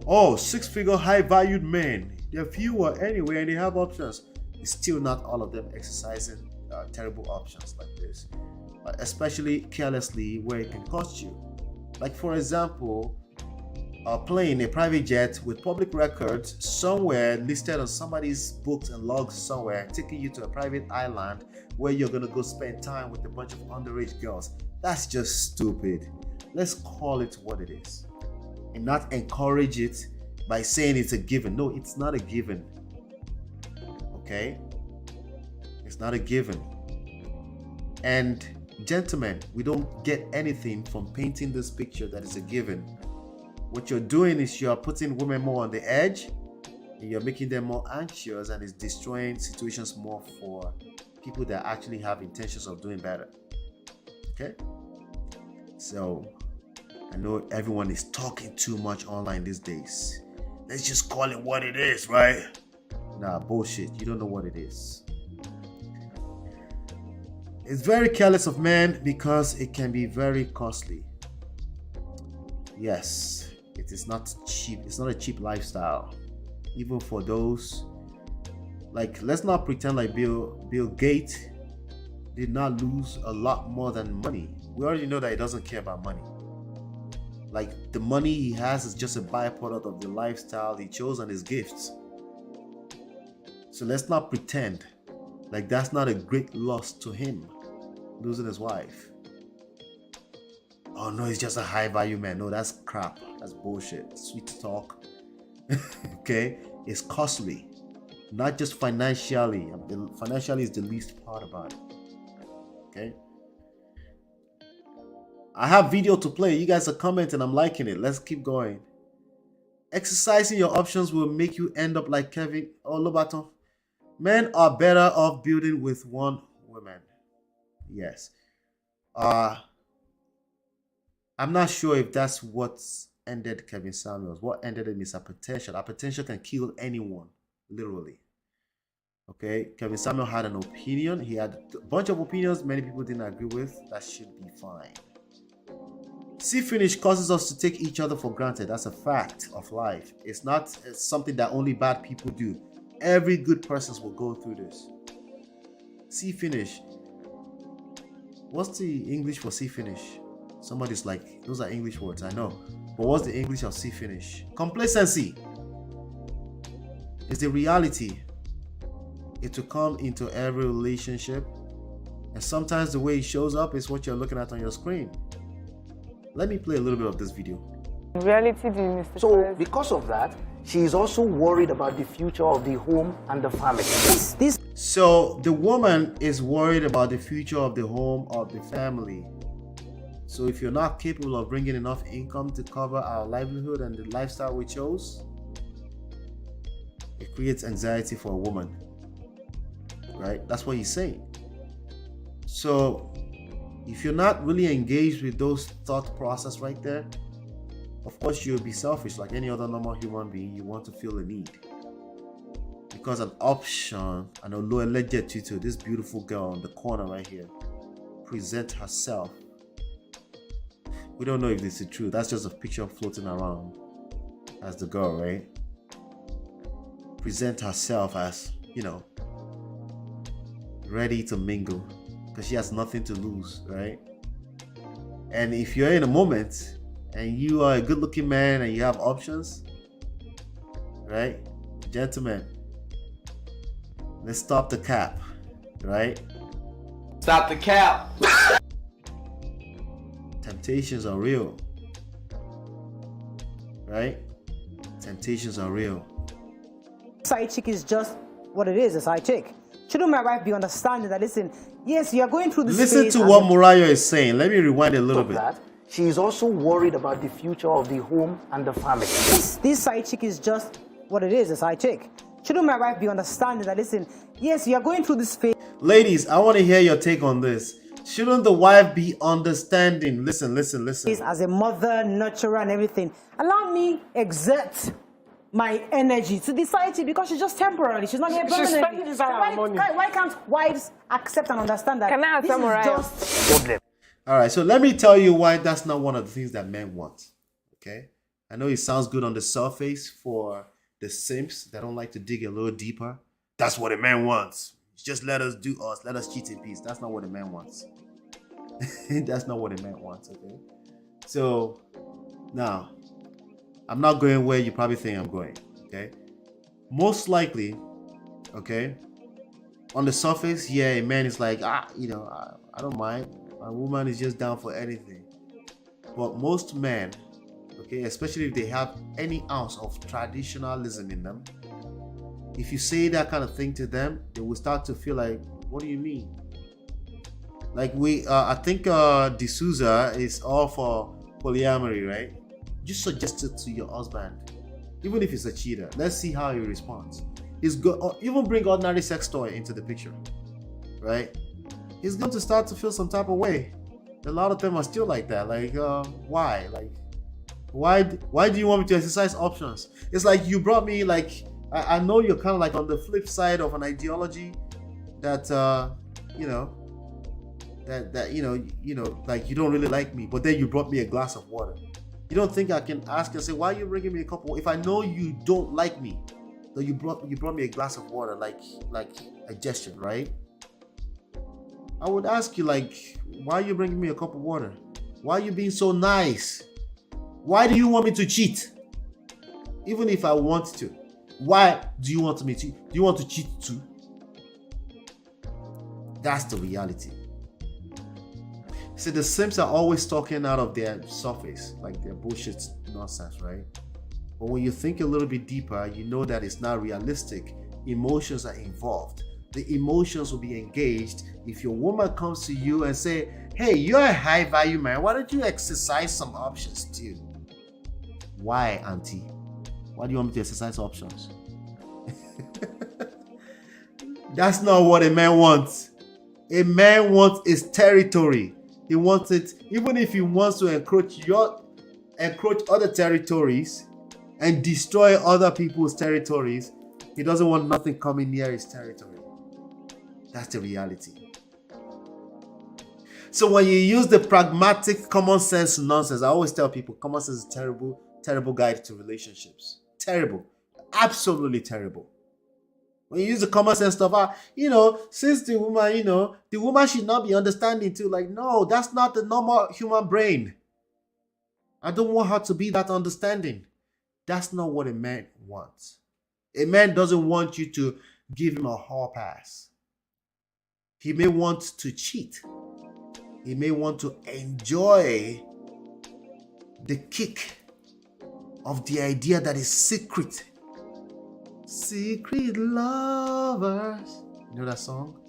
oh, six-figure high-valued men, they're fewer anyway and they have options. It's still not all of them exercising terrible options like this, especially carelessly where it can cost you. Like for example, a plane, a private jet with public records somewhere listed on somebody's books and logs somewhere, taking you to a private island where you're gonna go spend time with a bunch of underage girls. That's just stupid. Let's call it what it is and not encourage it by saying it's a given. No, it's not a given. Okay? It's not a given. And gentlemen, we don't get anything from painting this picture that is a given. What you're doing is you're putting women more on the edge and you're making them more anxious, and it's destroying situations more for people that actually have intentions of doing better. Okay? So I know everyone is talking too much online these days. Let's just call it what it is, right? Nah, bullshit. You don't know what it is. It's very careless of men because it can be very costly. Yes, it is not cheap. It's not a cheap lifestyle. Even for those, like, let's not pretend like Bill Gates did not lose a lot more than money. We already know that he doesn't care about money. Like, the money he has is just a byproduct of the lifestyle he chose and his gifts. So let's not pretend like that's not a great loss to him, losing his wife. Oh no, he's just a high value man. No, that's crap. That's bullshit. Sweet talk. Okay? It's costly. Not just financially. Financially is the least part about it. Okay? I have video to play. You guys are commenting. I'm liking it. Let's keep going. Exercising your options will make you end up like Kevin Olobaton. Men are better off building with one woman. Yes. I'm not sure if that's what ended Kevin Samuels. What ended him is hypertension. Hypertension can kill anyone, literally. Okay, Kevin Samuel had an opinion. He had a bunch of opinions many people didn't agree with. That should be fine. See finish causes us to take each other for granted. That's a fact of life. It's something that only bad people do. Every good person will go through this. See finish. What's the English for see finish? Somebody's like, those are English words, I know. But what's the English of see finish? Complacency is the reality. It will come into every relationship. And sometimes the way it shows up is what you're looking at on your screen. Let me play a little bit of this video. Reality, Mr. So, because of that, she is also worried about the future of the home and the family. So, the woman is worried about the future of the home or the family. So, if you're not capable of bringing enough income to cover our livelihood and the lifestyle we chose, it creates anxiety for a woman. Right? That's what he's saying. So, if you're not really engaged with those thought process right there, of course you'll be selfish like any other normal human being. You want to feel a need. Because an option, and Oloeleje Tutu, this beautiful girl in the corner right here, present herself. We don't know if this is true. That's just a picture floating around as the girl, right? Present herself as, you know, ready to mingle because she has nothing to lose, right? And if you're in a moment and you are a good-looking man and you have options, right? Gentlemen, let's stop the cap, right? Stop the cap. Temptations are real, right? Temptations are real. Side chick is just what it is, a side chick. Shouldn't my wife be understanding that, listen, yes, you are going through this Listen phase to what Murayo is saying. Let me rewind a little bit. She is also worried about the future of the home and the family. This side chick is just what it is, a side chick. Shouldn't my wife be understanding that, listen, yes, you are going through this phase. Ladies, I want to hear your take on this. Shouldn't the wife be understanding? Listen. As a mother, nurturer, and everything, allow me exert my energy to the side chick because she's just temporary. She's not here permanently. Why can't wives accept and understand that? Can I this is just problem? All right, so let me tell you why that's not one of the things that men want. Okay, I know it sounds good on the surface for the simps that don't like to dig a little deeper. That's what a man wants. Just let us do us. Let us cheat in peace. That's not what a man wants. That's not what a man wants. Okay, so now I'm not going where you probably think I'm going. Okay, most likely, okay, on the surface, yeah, a man is like, I don't mind. A woman is just down for anything. But most men, okay, especially if they have any ounce of traditionalism in them, if you say that kind of thing to them, they will start to feel like, what do you mean? Like I think D'Souza is all for polyamory, right? Just suggest it to your husband, even if he's a cheater. Let's see how he responds. He's good. Even bring ordinary sex toy into the picture, right? He's going to start to feel some type of way. A lot of them are still like that. Like, why? Like, why do you want me to exercise options? It's like you brought me, like, I know you're kind of like on the flip side of an ideology that, like you don't really like me, but then you brought me a glass of water. You don't think I can ask and say, why are you bringing me a cup of water? If I know you don't like me, so you brought me a glass of water, like a gesture, right? I would ask you, like, why are you bringing me a cup of water? Why are you being so nice? Why do you want me to cheat? Even if I want to. Why do you want me to? Do you want to cheat too? That's the reality. See, the simps are always talking out of their surface, like their bullshit nonsense, right? But when you think a little bit deeper, you know that it's not realistic. Emotions are involved. The emotions will be engaged if your woman comes to you and say, hey, you're a high value man, why don't you exercise some options too? Why, auntie? Why do you want me to exercise options? That's not what a man wants. A man wants his territory. He wants it, even if he wants to encroach other territories and destroy other people's territories, he doesn't want nothing coming near his territory. That's the reality. So when you use the pragmatic common sense nonsense, I always tell people common sense is terrible guide to relationships. Terrible. Absolutely terrible. When you use the common sense stuff, since the woman, the woman should not be understanding too. Like, no, that's not the normal human brain. I don't want her to be that understanding. That's not what a man wants. A man doesn't want you to give him a hall pass. He may want to cheat. He may want to enjoy the kick of the idea that is secret. Secret lovers. You know that song?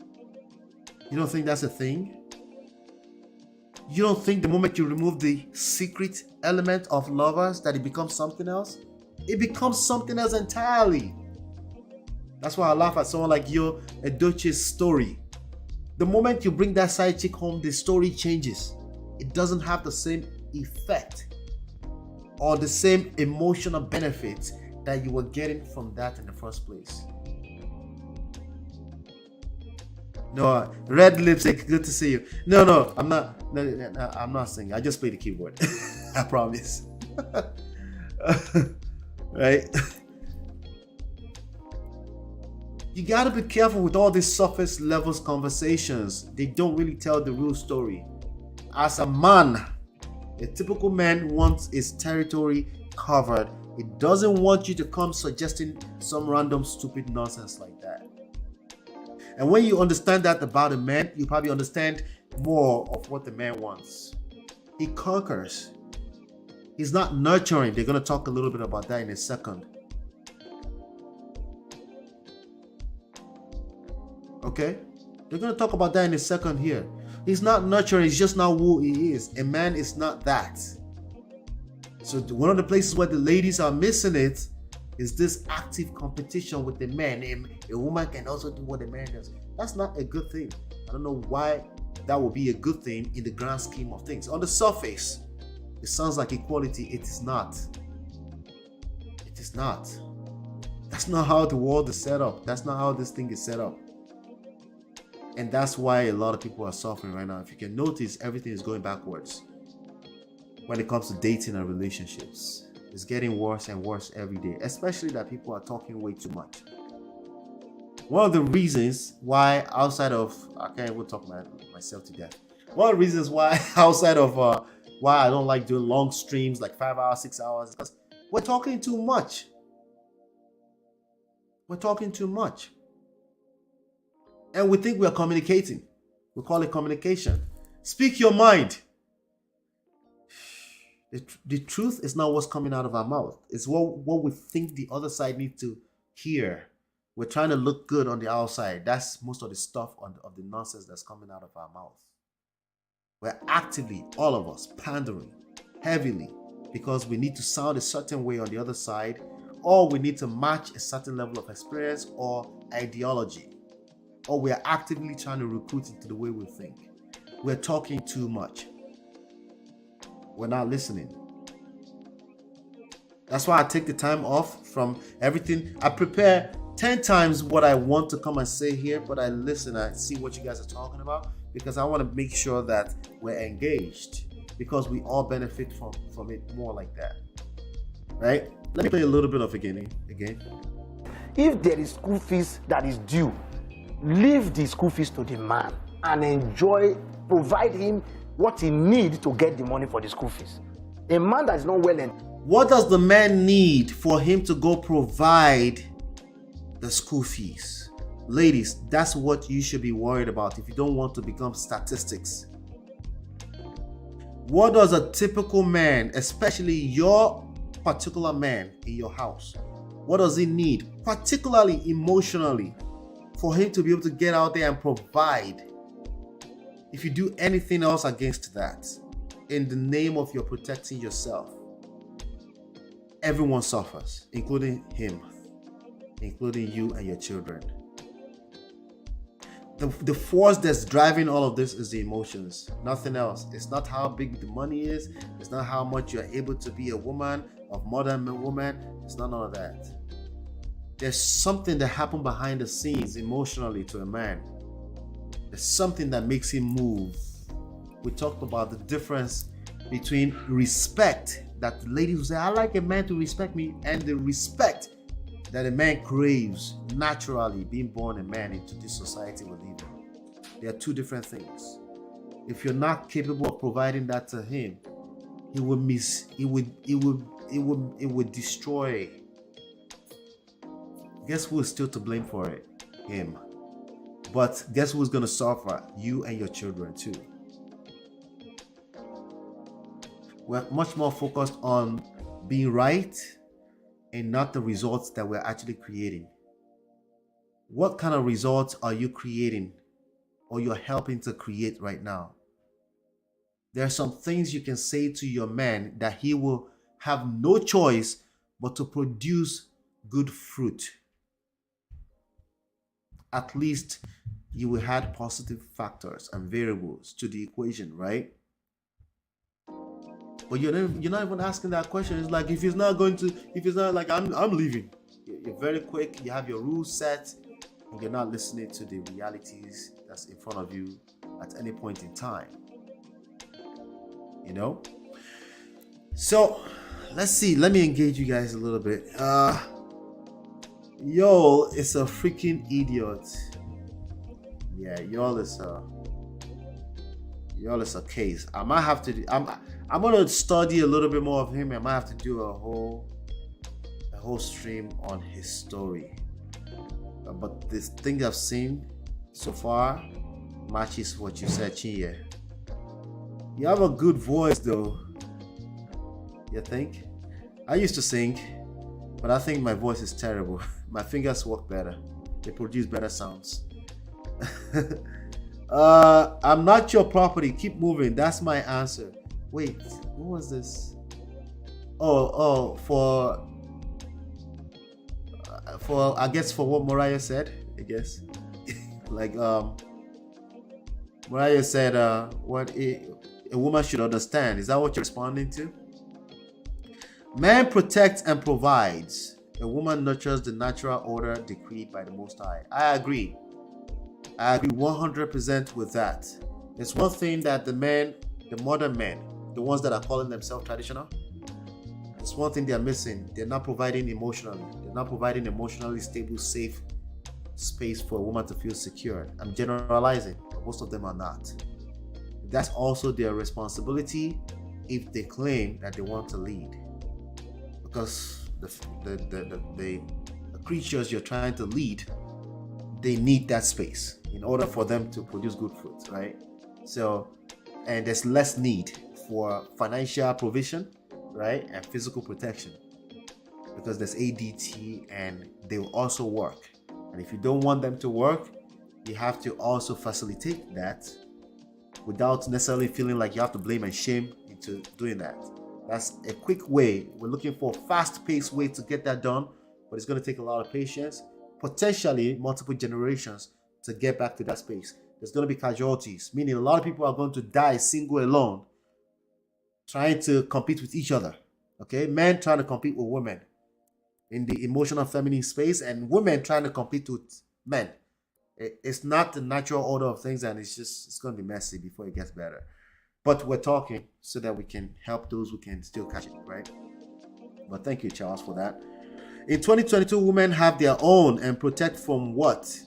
You don't think that's a thing? You don't think the moment you remove the secret element of lovers that it becomes something else? It becomes something else entirely. That's why I laugh at someone like Ime Udoka's story. The moment you bring that side chick home, the story changes. It doesn't have the same effect or the same emotional benefit that you were getting from that in the first place. No, red lipstick, good to see you. No, I'm not singing. I just play the keyboard. I promise. Right? You gotta be careful with all these surface levels conversations. They don't really tell the real story. As a man, a typical man wants his territory covered. He doesn't want you to come suggesting some random stupid nonsense like that. And when you understand that about a man, you probably understand more of what the man wants. He conquers. He's not nurturing. They're going to talk a little bit about that in a second. Okay? They're going to talk about that in a second here. He's not nurturing. He's just not who he is. A man is not that. So one of the places where the ladies are missing it is this active competition with the man. A woman can also do what a man does. That's not a good thing. I don't know why that would be a good thing in the grand scheme of things. On the surface, it sounds like equality. It is not. It is not. That's not how the world is set up. That's not how this thing is set up. And that's why a lot of people are suffering right now. If you can notice, everything is going backwards when it comes to dating and relationships. It's getting worse and worse every day, especially that people are talking way too much. One of the reasons why outside of, I can't even talk myself to death. One of the reasons why outside of why I don't like doing long streams like 5 hours, 6 hours, because we're talking too much. We're talking too much. And we think we are communicating. We call it communication. Speak your mind. The truth is not what's coming out of our mouth. It's what we think the other side needs to hear. We're trying to look good on the outside. That's most of the stuff of the nonsense that's coming out of our mouth. We're actively, all of us, pandering heavily because we need to sound a certain way on the other side, or we need to match a certain level of experience or ideology, or we are actively trying to recruit into the way we think. We're talking too much. We're not listening. That's why I take the time off from everything. I prepare 10 times what I want to come and say here, but I listen, I see what you guys are talking about, because I want to make sure that we're engaged, because we all benefit from it more like that. Right? Let me play a little bit of again. If there is school fees that is due, leave the school fees to the man and provide him what he needs to get the money for the school fees. A man that is not well. What does the man need for him to go provide the school fees? Ladies, that's what you should be worried about if you don't want to become statistics. What does a typical man, especially your particular man in your house, what does he need, particularly emotionally, for him to be able to get out there and provide? If you do anything else against that, in the name of your protecting yourself, everyone suffers, including him, including you and your children. The force that's driving all of this is the emotions, nothing else. It's not how big the money is. It's not how much you're able to be a woman, of modern woman. It's not none of that. There's something that happened behind the scenes emotionally to a man. There's something that makes him move. We talked about the difference between respect, that the ladies will say, I like a man to respect me, and the respect that a man craves naturally, being born a man into this society we live in. They are two different things. If you're not capable of providing that to him, it would destroy. Guess who is still to blame for it? Him. But guess who's gonna suffer? You and your children too. We're much more focused on being right and not the results that we're actually creating. What kind of results are you creating or you're helping to create right now? There are some things you can say to your man that he will have no choice but to produce good fruit. At least you will add positive factors and variables to the equation, right? But you're not even asking that question. It's like if he's not like I'm leaving. You're very quick. You have your rules set, and you're not listening to the realities that's in front of you at any point in time. You know. So let's see. Let me engage you guys a little bit. Y'all is a freaking idiot. Yeah, y'all is a case. I might have to. I'm gonna study a little bit more of him. I might have to do a whole stream on his story. But this thing I've seen so far matches what you said, Chinye. You have a good voice, though. You think? I used to sing, but I think my voice is terrible. My fingers work better. They produce better sounds. I'm not your property. Keep moving. That's my answer. Wait, what was this? For I guess for what Mariah said. I guess like Mariah said what a woman should understand. Is that what you're responding to? Man protects and provides. A woman nurtures the natural order decreed by the Most High. I agree 100% with that. It's one thing that the modern men, the ones that are calling themselves traditional, it's one thing they're missing. They're not providing emotionally. They're not providing emotionally stable, safe space for a woman to feel secure. I'm generalizing, but most of them are not. That's also their responsibility if they claim that they want to lead. Because the creatures you're trying to lead, they need that space in order for them to produce good fruit, right? So, and there's less need for financial provision, right? And physical protection because there's ADT and they will also work. And if you don't want them to work, you have to also facilitate that without necessarily feeling like you have to blame and shame into doing that. That's a quick way. We're looking for a fast-paced way to get that done, but it's going to take a lot of patience, potentially multiple generations to get back to that space. There's going to be casualties, meaning a lot of people are going to die single alone, trying to compete with each other. Okay, men trying to compete with women in the emotional feminine space, and women trying to compete with men. It's not the natural order of things, and it's going to be messy before it gets better. But we're talking so that we can help those who can still catch it, right? But thank you, Charles, for that. In 2022, women have their own and protect from what?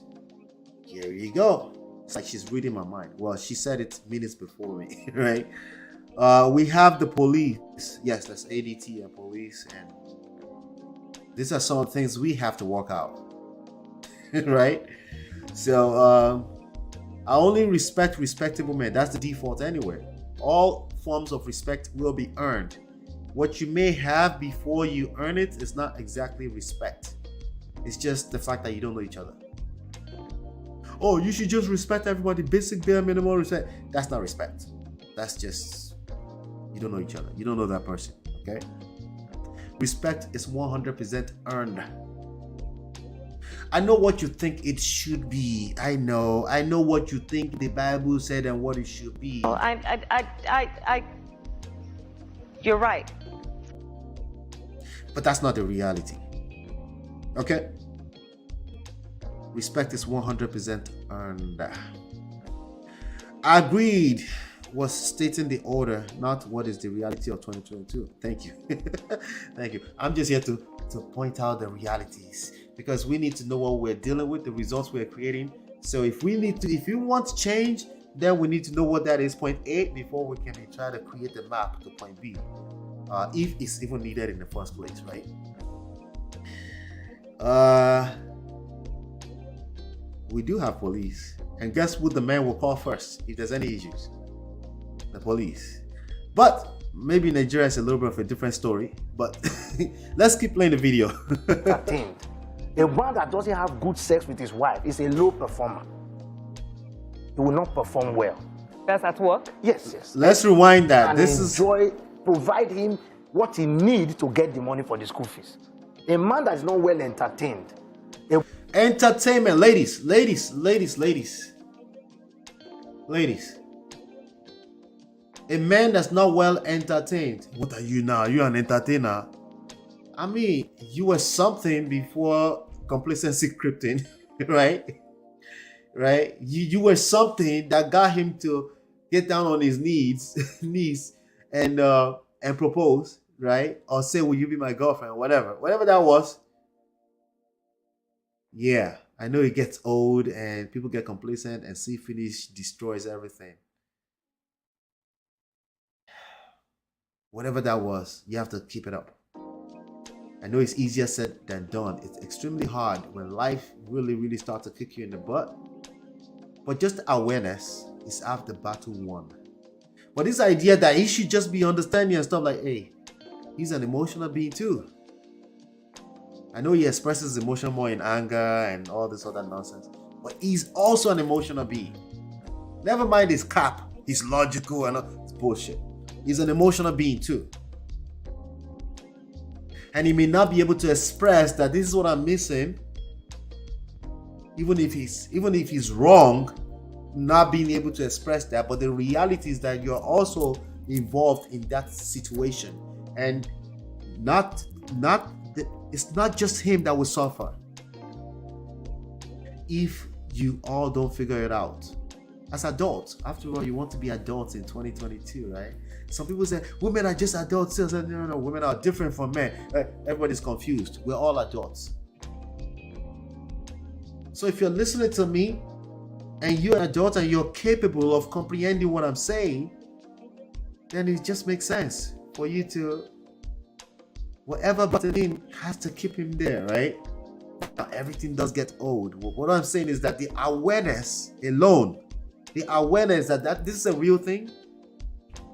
Here you go. It's like she's reading my mind. Well, she said it minutes before me, right? We have the police. Yes, that's ADT and police. And these are some of the things we have to work out, right? So I only respect respectable men. That's the default anyway. All forms of respect will be earned. What you may have before you earn it is not exactly respect. It's just the fact that you don't know each other. Oh, you should just respect everybody. Basic bare minimum respect. That's not respect. That's just, you don't know each other. You don't know that person, okay? Respect is 100% earned. I know what you think it should be. I know what you think the Bible said and what it should be. Well, you're right. But that's not the reality. Okay? Respect is 100% earned. Agreed was stating the order, not what is the reality of 2022. Thank you. Thank you. I'm just here to to point out the realities, because we need to know what we're dealing with, the results we're creating. So if we want to change, then we need to know what that is, point A, before we can try to create the map to point B, if it's even needed in the first place, right? We do have police, and guess what the man will call first if there's any issues? The police. But maybe Nigeria is a little bit of a different story, but let's keep playing the video. Entertained. A man that doesn't have good sex with his wife is a low performer. He will not perform well. That's at work? Yes, yes. Let's rewind that. And provide him what he needs to get the money for the school fees. A man that is not well entertained. Entertainment, ladies. A man that's not well entertained. What are you now? You're an entertainer. I mean, you were something before complacency crept in, right? Right? You were something that got him to get down on his knees and propose, right? Or say, will you be my girlfriend? Whatever that was. Yeah, I know it gets old and people get complacent and see finish destroys everything. Whatever that was, you have to keep it up. I know it's easier said than done. It's extremely hard when life really starts to kick you in the butt. But just awareness is half the battle won. But this idea that he should just be understanding and stuff like, hey, he's an emotional being too. I know he expresses emotion more in anger and all this other nonsense, but he's also an emotional being. Never mind his cap, he's logical and all this bullshit. He's an emotional being too. And he may not be able to express that this is what I'm missing, even if he's wrong, not being able to express that. But the reality is that you're also involved in that situation, and it's not just him that will suffer if you all don't figure it out. As adults, after all, you want to be adults in 2022, right? Some people say women are just adults. No, women are different from men. Everybody's confused. We're all adults. So if you're listening to me and you're an adult and you're capable of comprehending what I'm saying, then it just makes sense for you to, whatever button has to keep him there, right? Now, everything does get old. What I'm saying is that the awareness alone, the awareness that this is a real thing,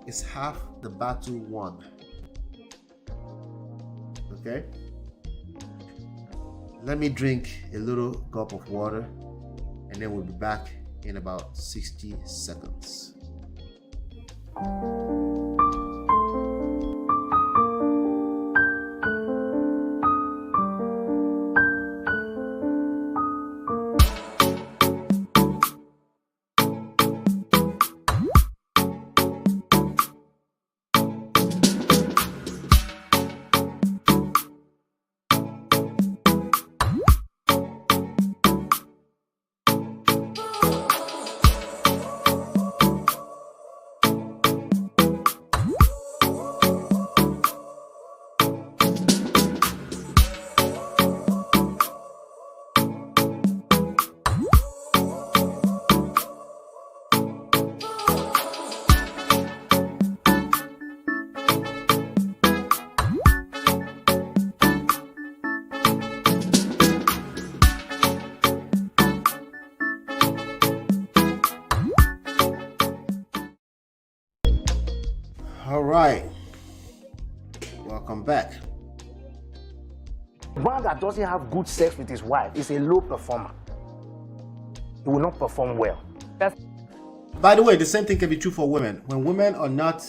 is half the battle won. Okay? Let me drink a little cup of water and then we'll be back in about 60 seconds. All right, welcome back. A man that doesn't have good sex with his wife is a low performer. He will not perform well. By the way, the same thing can be true for women. When women are not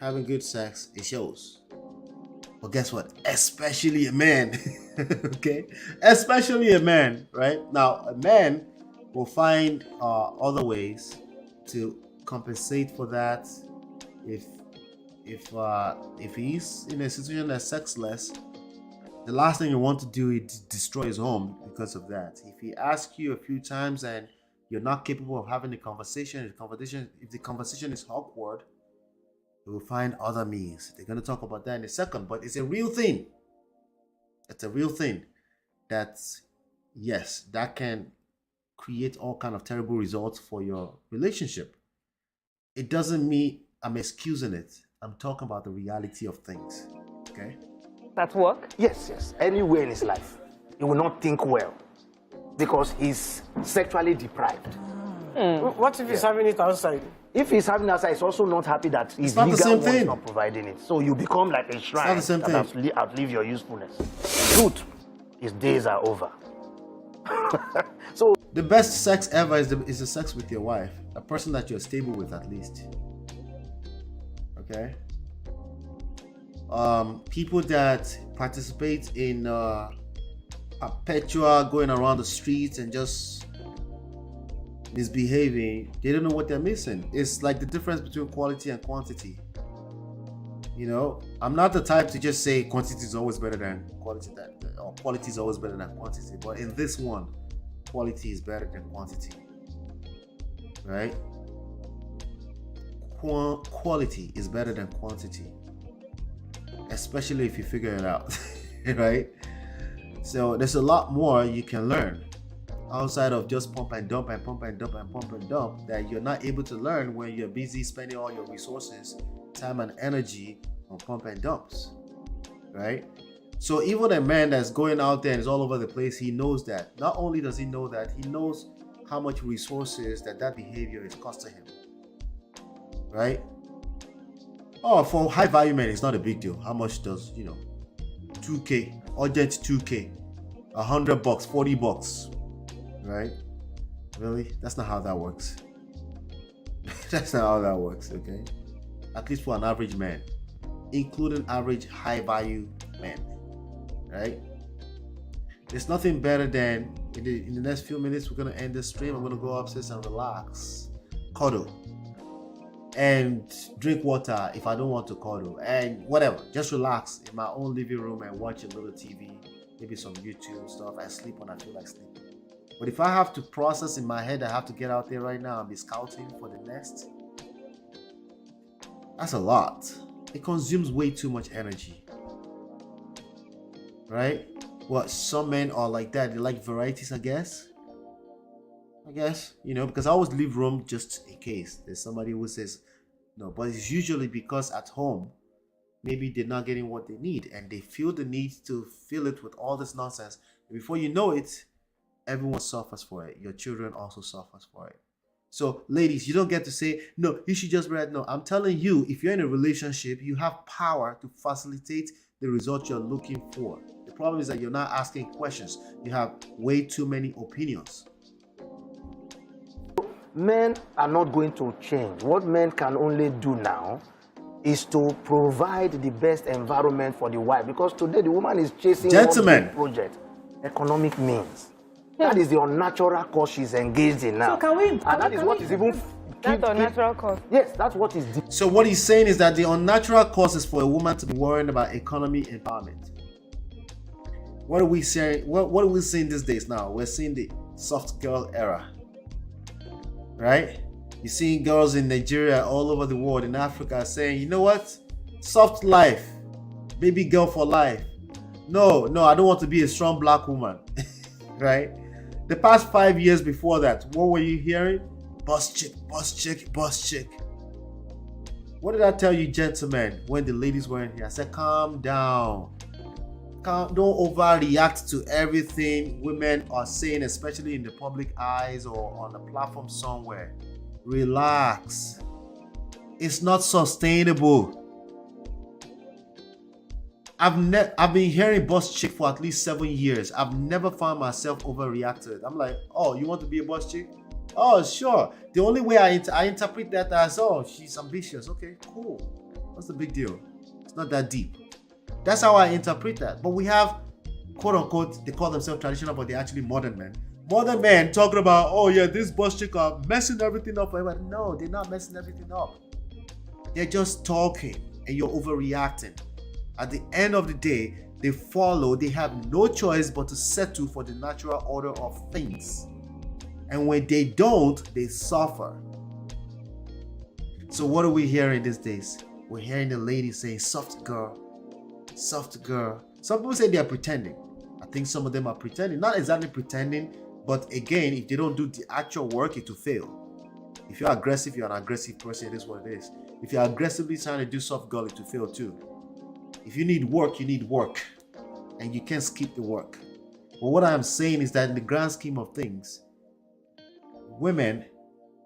having good sex, it shows. But guess what? Especially a man. Okay? Especially a man, right? Now, a man will find other ways to compensate for that. If he's in a situation that's sexless, the last thing you want to do is destroy his home because of that. If he asks you a few times and you're not capable of having a conversation, if the conversation is awkward, he will find other means. They're going to talk about that in a second, but it's a real thing. It's a real thing. That, yes, that can create all kind of terrible results for your relationship. It doesn't mean I'm excusing it. I'm talking about the reality of things. Okay? That's work? Yes, yes. Anywhere in his life, he will not think well because he's sexually deprived. What if he's having it outside? If he's having it outside, he's also not happy that his not the legal same one is thing. not providing it. So you become like a shrine the same that thing. outlived your usefulness. Truth, his days are over. So the best sex ever is the sex with your wife, a person that you're stable with at least. Okay. People that participate in perpetual going around the streets and just misbehaving, they don't know what they're missing. It's like the difference between quality and quantity. You know, I'm not the type to just say quantity is always better than quality, or quality is always better than quantity. But in this one, quality is better than quantity, right? Quality is better than quantity, especially if you figure it out, right? So there's a lot more you can learn outside of just pump and dump and pump and dump and pump and dump that you're not able to learn when you're busy spending all your resources, time and energy on pump and dumps, right? So even a man that's going out there and is all over the place, he knows that. Not only does he know that, he knows how much resources that behavior is costing him, right? Oh, for high value men, it's not a big deal. How much does, 2K, urgent 2K, $100, $40, right? Really? That's not how that works. That's not how that works, okay? At least for an average man, including average high value men, right? There's nothing better than in the next few minutes we're gonna end this stream. I'm gonna go upstairs and relax, cuddle, and drink water if I don't want to cuddle, and whatever. Just relax in my own living room and watch a little TV, maybe some YouTube stuff, and sleep when I feel like sleeping. But if I have to process in my head, I have to get out there right now and be scouting for the next. That's a lot. It consumes way too much energy, right? What, some men are like that. They like varieties, I guess, because I always leave room just in case there's somebody who says no. But it's usually because at home, maybe they're not getting what they need and they feel the need to fill it with all this nonsense. And before you know it, everyone suffers for it. Your children also suffers for it. So ladies, you don't get to say, no, you should just read. No, I'm telling you, if you're in a relationship, you have power to facilitate the result you're looking for. The problem is that you're not asking questions. You have way too many opinions. Men are not going to change. What men can only do now is to provide the best environment for the wife, because today the woman is chasing Gentlemen, project, economic means. That is the unnatural cause she's engaged in now. So can we? That is what is even. That's unnatural cause. Yes, that's what is. So what he's saying is that the unnatural cause is for a woman to be worrying about economy empowerment. What are we saying? What are we seeing these days now? We're seeing the soft girl era, right? You're seeing girls in Nigeria, all over the world, in Africa, saying, you know what? Soft life, baby girl for life. No, I don't want to be a strong black woman, right? The past 5 years before that, what were you hearing? Boss chick, boss chick, boss chick. What did I tell you, gentlemen, when the ladies were in here? I said, calm down. Don't overreact to everything women are saying, especially in the public eyes or on a platform somewhere. Relax. It's not sustainable. I've been hearing boss chick for at least 7 years. I've never found myself overreacted. I'm like, oh, you want to be a boss chick? Oh, sure. The only way I interpret that as, oh, she's ambitious. Okay, cool. What's the big deal? It's not that deep. That's how I interpret that. But we have, quote unquote, they call themselves traditional, but they're actually modern men. Modern men talking about, oh yeah, this boss chick are messing everything up. No, they're not messing everything up. They're just talking and you're overreacting. At the end of the day, they have no choice but to settle for the natural order of things. And when they don't, they suffer. So what are we hearing these days? We're hearing the ladies saying, soft girl, soft girl, Some people say they are pretending. I think some of them are pretending. Not exactly pretending, but again, if they don't do the actual work, it will fail. If you're aggressive, you're an aggressive person. It is what it is. If you're aggressively trying to do soft girl, it will fail too. If you need work, you need work. And you can't skip the work. But what I'm saying is that in the grand scheme of things, women,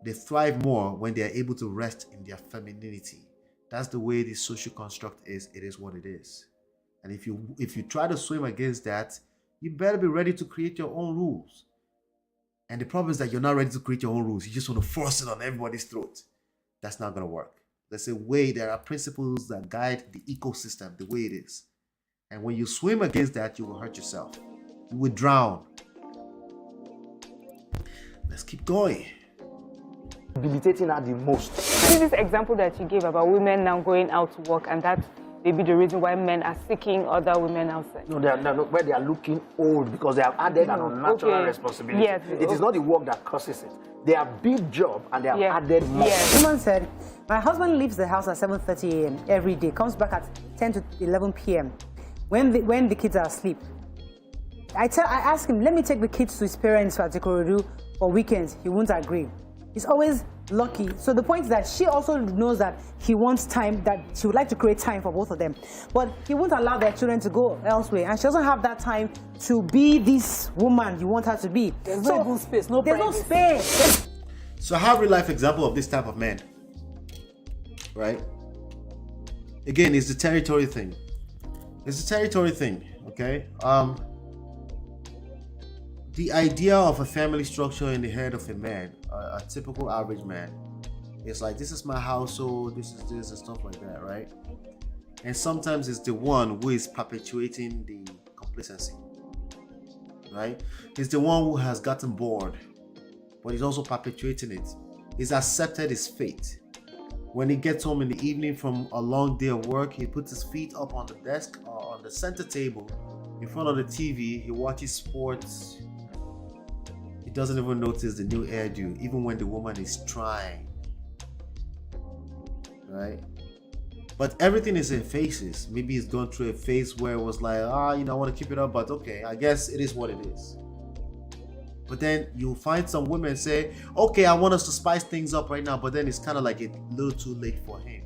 they thrive more when they are able to rest in their femininity. That's the way the social construct is. It is what it is. And if you try to swim against that, you better be ready to create your own rules. And the problem is that you're not ready to create your own rules. You just want to force it on everybody's throat. That's not going to work. There's a way, there are principles that guide the ecosystem the way it is. And when you swim against that, you will hurt yourself. You will drown. Let's keep going. Debilitating at the most. See this example that you gave about women now going out to work, and that may be the reason why men are seeking other women outside. No, they are looking old because they have added an unnatural responsibility. Yes. It is not the work that causes it. They have big job and they have added more. Yes. Woman said, my husband leaves the house at 7:30 a.m. every day, comes back at 10 to 11 p.m. when the kids are asleep. I ask him, let me take the kids to his parents for Atikorodu for weekends. He won't agree. He's always lucky. So the point is that she also knows that he wants time, that she would like to create time for both of them. But he won't allow their children to go elsewhere. And she doesn't have that time to be this woman you want her to be. There's no even space, there's no space. So I have a real life example of this type of man. Right? Again, it's the territory thing. It's the territory thing, okay? The idea of a family structure in the head of a man, a typical average man, it's like, this is my household, this is this and stuff like that, right? And sometimes it's the one who is perpetuating the complacency, right? It's the one who has gotten bored, but he's also perpetuating it. He's accepted his fate. When he gets home in the evening from a long day of work, he puts his feet up on the desk or on the center table in front of the TV. He watches sports. He doesn't even notice the new hairdo, even when the woman is trying. Right? But everything is in phases. Maybe he's gone through a phase where it was like, I want to keep it up, but okay, I guess it is what it is. But then you'll find some women say, okay, I want us to spice things up right now, but then it's kind of like a little too late for him.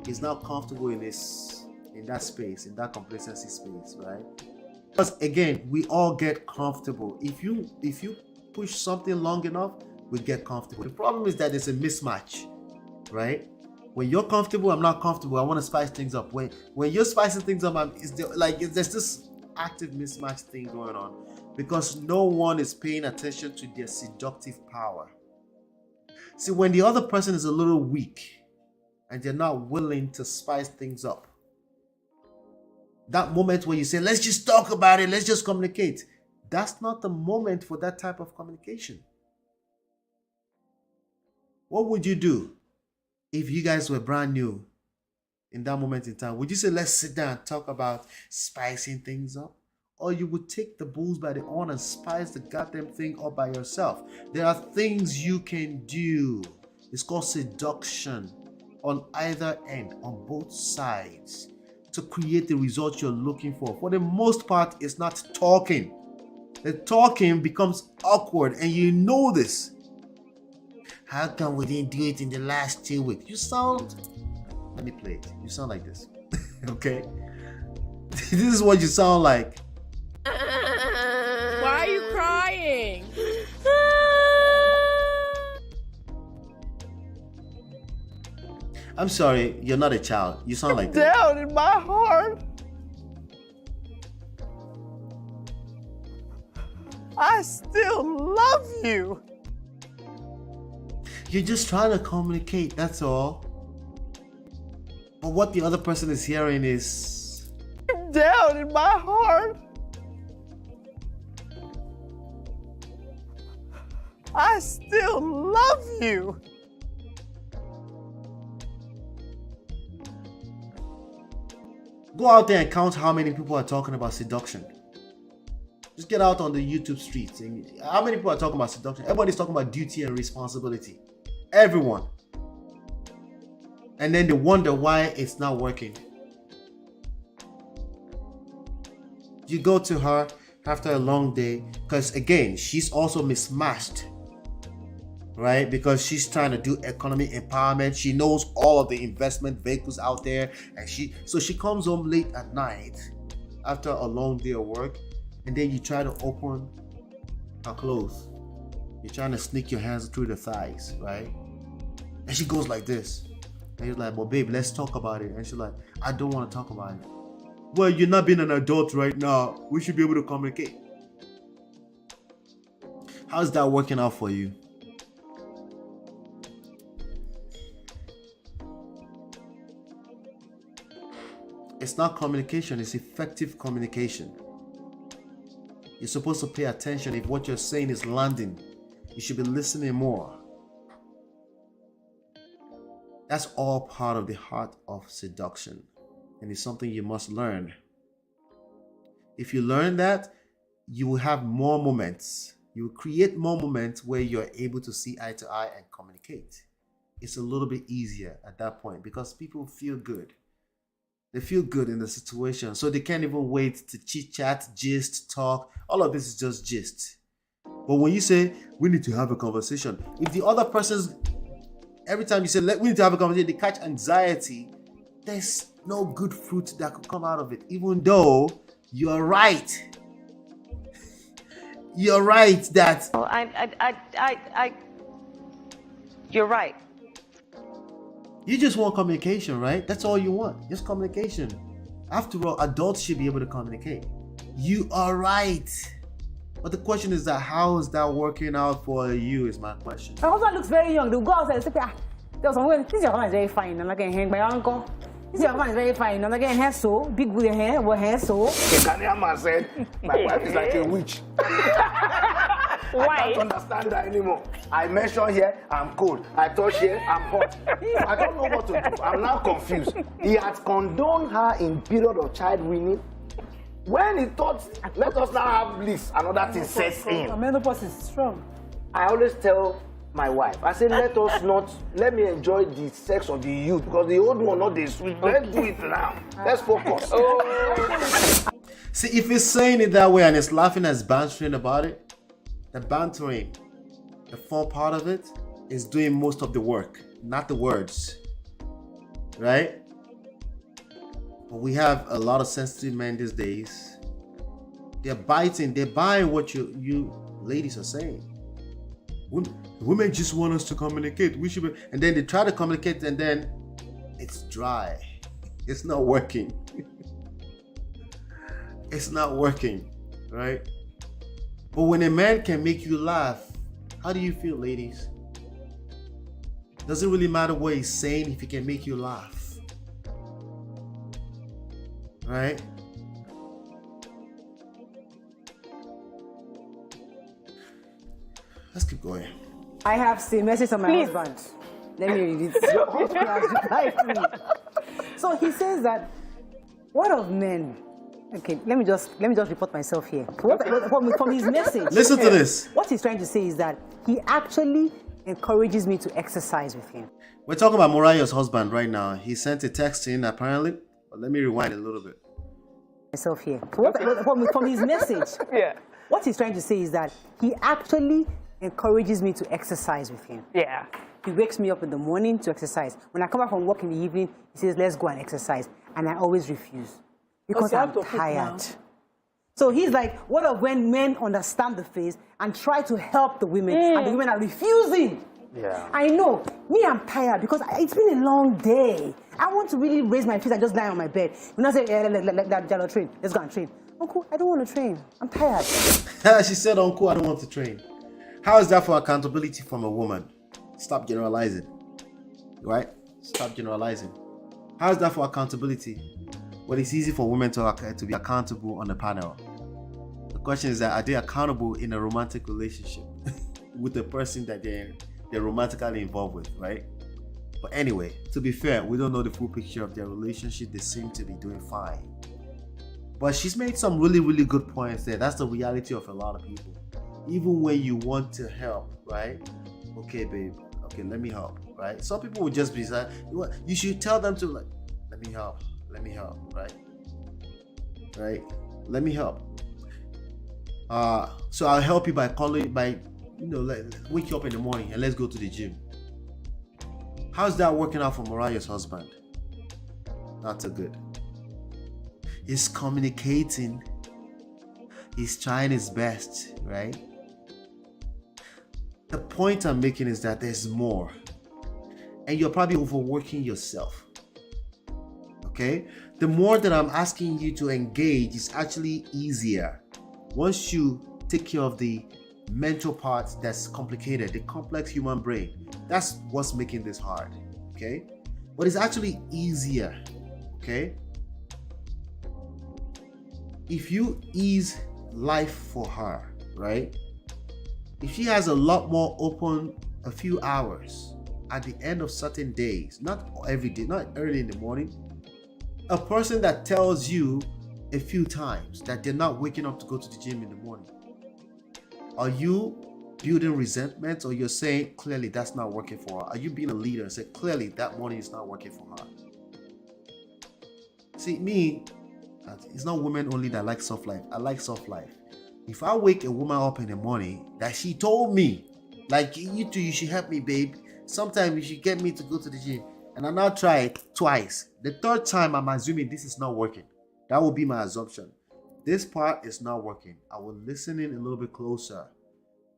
He's not comfortable in that space, in that complacency space, right? Because again, we all get comfortable. If you push something long enough, we get comfortable. The problem is that there's a mismatch, right? When you're comfortable, I'm not comfortable. I want to spice things up. When you're spicing things up, there's this active mismatch thing going on. Because no one is paying attention to their seductive power. See, when the other person is a little weak and they're not willing to spice things up, that moment where you say, let's just talk about it, let's just communicate, that's not the moment for that type of communication. What would you do if you guys were brand new in that moment in time? Would you say, let's sit down and talk about spicing things up? Or you would take the bulls by the horn and spice the goddamn thing up by yourself? There are things you can do. It's called seduction on either end, on both sides, to create the results you're looking for. For the most part, it's not talking. The talking becomes awkward, and you know this. How come we didn't do it in the last 2 weeks? Let me play it. You sound like this. Okay? This is what you sound like. Why are you crying? I'm sorry, you're not a child. You sound like that. Down in my heart, I still love you. You're just trying to communicate, that's all. But what the other person is hearing is... Down in my heart, I still love you. Go out there and count how many people are talking about seduction. Just get out on the YouTube streets. And how many people are talking about seduction? Everybody's talking about duty and responsibility. Everyone. And then they wonder why it's not working. You go to her after a long day, because again, she's also mismatched, right? Because she's trying to do economic empowerment. She knows all of the investment vehicles out there, and she comes home late at night after a long day of work, and then you try to open her clothes. You're trying to sneak your hands through the thighs, right? And she goes like this. And you're like, well, babe, let's talk about it. And she's like, I don't want to talk about it. Well, you're not being an adult right now. We should be able to communicate. How's that working out for you? It's not communication, it's effective communication. You're supposed to pay attention. If what you're saying is landing, you should be listening more. That's all part of the art of seduction, and it's something you must learn. If you learn that, you will have more moments. You will create more moments where you're able to see eye to eye and communicate. It's a little bit easier at that point because people feel good. They feel good in the situation, so they can't even wait to chit chat, gist, talk. All of this is just gist. But when you say we need to have a conversation, if the other person's, every time you say we need to have a conversation, they catch anxiety, there's no good fruit that could come out of it, even though you're right. You're right that. Oh, you're right. You just want communication, right? That's all you want. Just communication. After all, adults should be able to communicate. You are right. But the question is that how is that working out for you is my question. My husband looks very young. They'll go outside and say, there was someone, this your husband is very fine. I'm like, hang my uncle. This your husband is very fine. I'm like, hair so, big with hair, what hair so. The Ghanaian man said, my wife is like a witch. I can't understand that anymore. I measure here, I'm cold. I touch here, I'm hot. I don't know what to do. I'm now confused. He has condoned her in period of child winning. When he thought, let us now have bliss, another thing sets in. Menopause is strong. I always tell my wife, I say, let me enjoy the sex of the youth, because the old one, not the sweet. Let's do it now. Let's focus. See, if he's saying it that way and he's laughing as bantering about it, the bantering, the fun part of it, is doing most of the work, not the words, right? But we have a lot of sensitive men these days. They're buying what you ladies are saying. Women just want us to communicate. We should be, and then they try to communicate, and then it's dry. It's not working. It's not working, right? But when a man can make you laugh, how do you feel, ladies? Doesn't really matter what he's saying if he can make you laugh, right? Let's keep going. I have seen message on my husband. Let me read it. Your husband has replied to me. So he says that, what of men? Okay, let me just report myself here. From his message. Listen to this. What he's trying to say is that he actually encourages me to exercise with him. We're talking about Mariah's husband right now. He sent a text in apparently. But let me rewind a little bit. Myself here. From his message. Yeah. What he's trying to say is that he actually encourages me to exercise with him. Yeah. He wakes me up in the morning to exercise. When I come back from work in the evening, he says, let's go and exercise. And I always refuse. Because I'm tired. So he's like, what of when men understand the phase and try to help the women, and the women are refusing? Yeah. I know. Me, I'm tired because it's been a long day. I want to really raise my feet and just lie on my bed. When I say, like that, Jello, train. Let's go and train. Uncle, I don't want to train. I'm tired. She said, Uncle, I don't want to train. How is that for accountability from a woman? Stop generalizing. Right? Stop generalizing. How is that for accountability? Well, it's easy for women to be accountable on the panel. The question is that, are they accountable in a romantic relationship with the person that they're romantically involved with, right? But anyway, to be fair, we don't know the full picture of their relationship. They seem to be doing fine. But she's made some really, really good points there. That's the reality of a lot of people. Even when you want to help, right? Okay, babe. Okay, let me help, right? Some people would just be like, you should tell them to, like, let me help, right? Right? Let me help. So I'll help you by calling, wake you up in the morning and let's go to the gym. How's that working out for Mariah's husband? Not so good. He's communicating. He's trying his best, right? The point I'm making is that there's more. And you're probably overworking yourself. Okay? The more that I'm asking you to engage is actually easier. Once you take care of the mental part that's complicated, the complex human brain, that's what's making this hard. Okay? But it's actually easier. Okay? If you ease life for her, right? If she has a lot more open a few hours at the end of certain days, not every day, not early in the morning, a person that tells you a few times that they're not waking up to go to the gym in the morning, are you building resentment, or you're saying clearly that's not working for her? Are you being a leader and say clearly that morning is not working for her? See, me, it's not women only that like soft life. I like soft life. If I wake a woman up in the morning that she told me, like, you should help me, babe. Sometime you should get me to go to the gym. And I now try it twice. The third time, I'm assuming this is not working. That will be my assumption. This part is not working. I will listen in a little bit closer.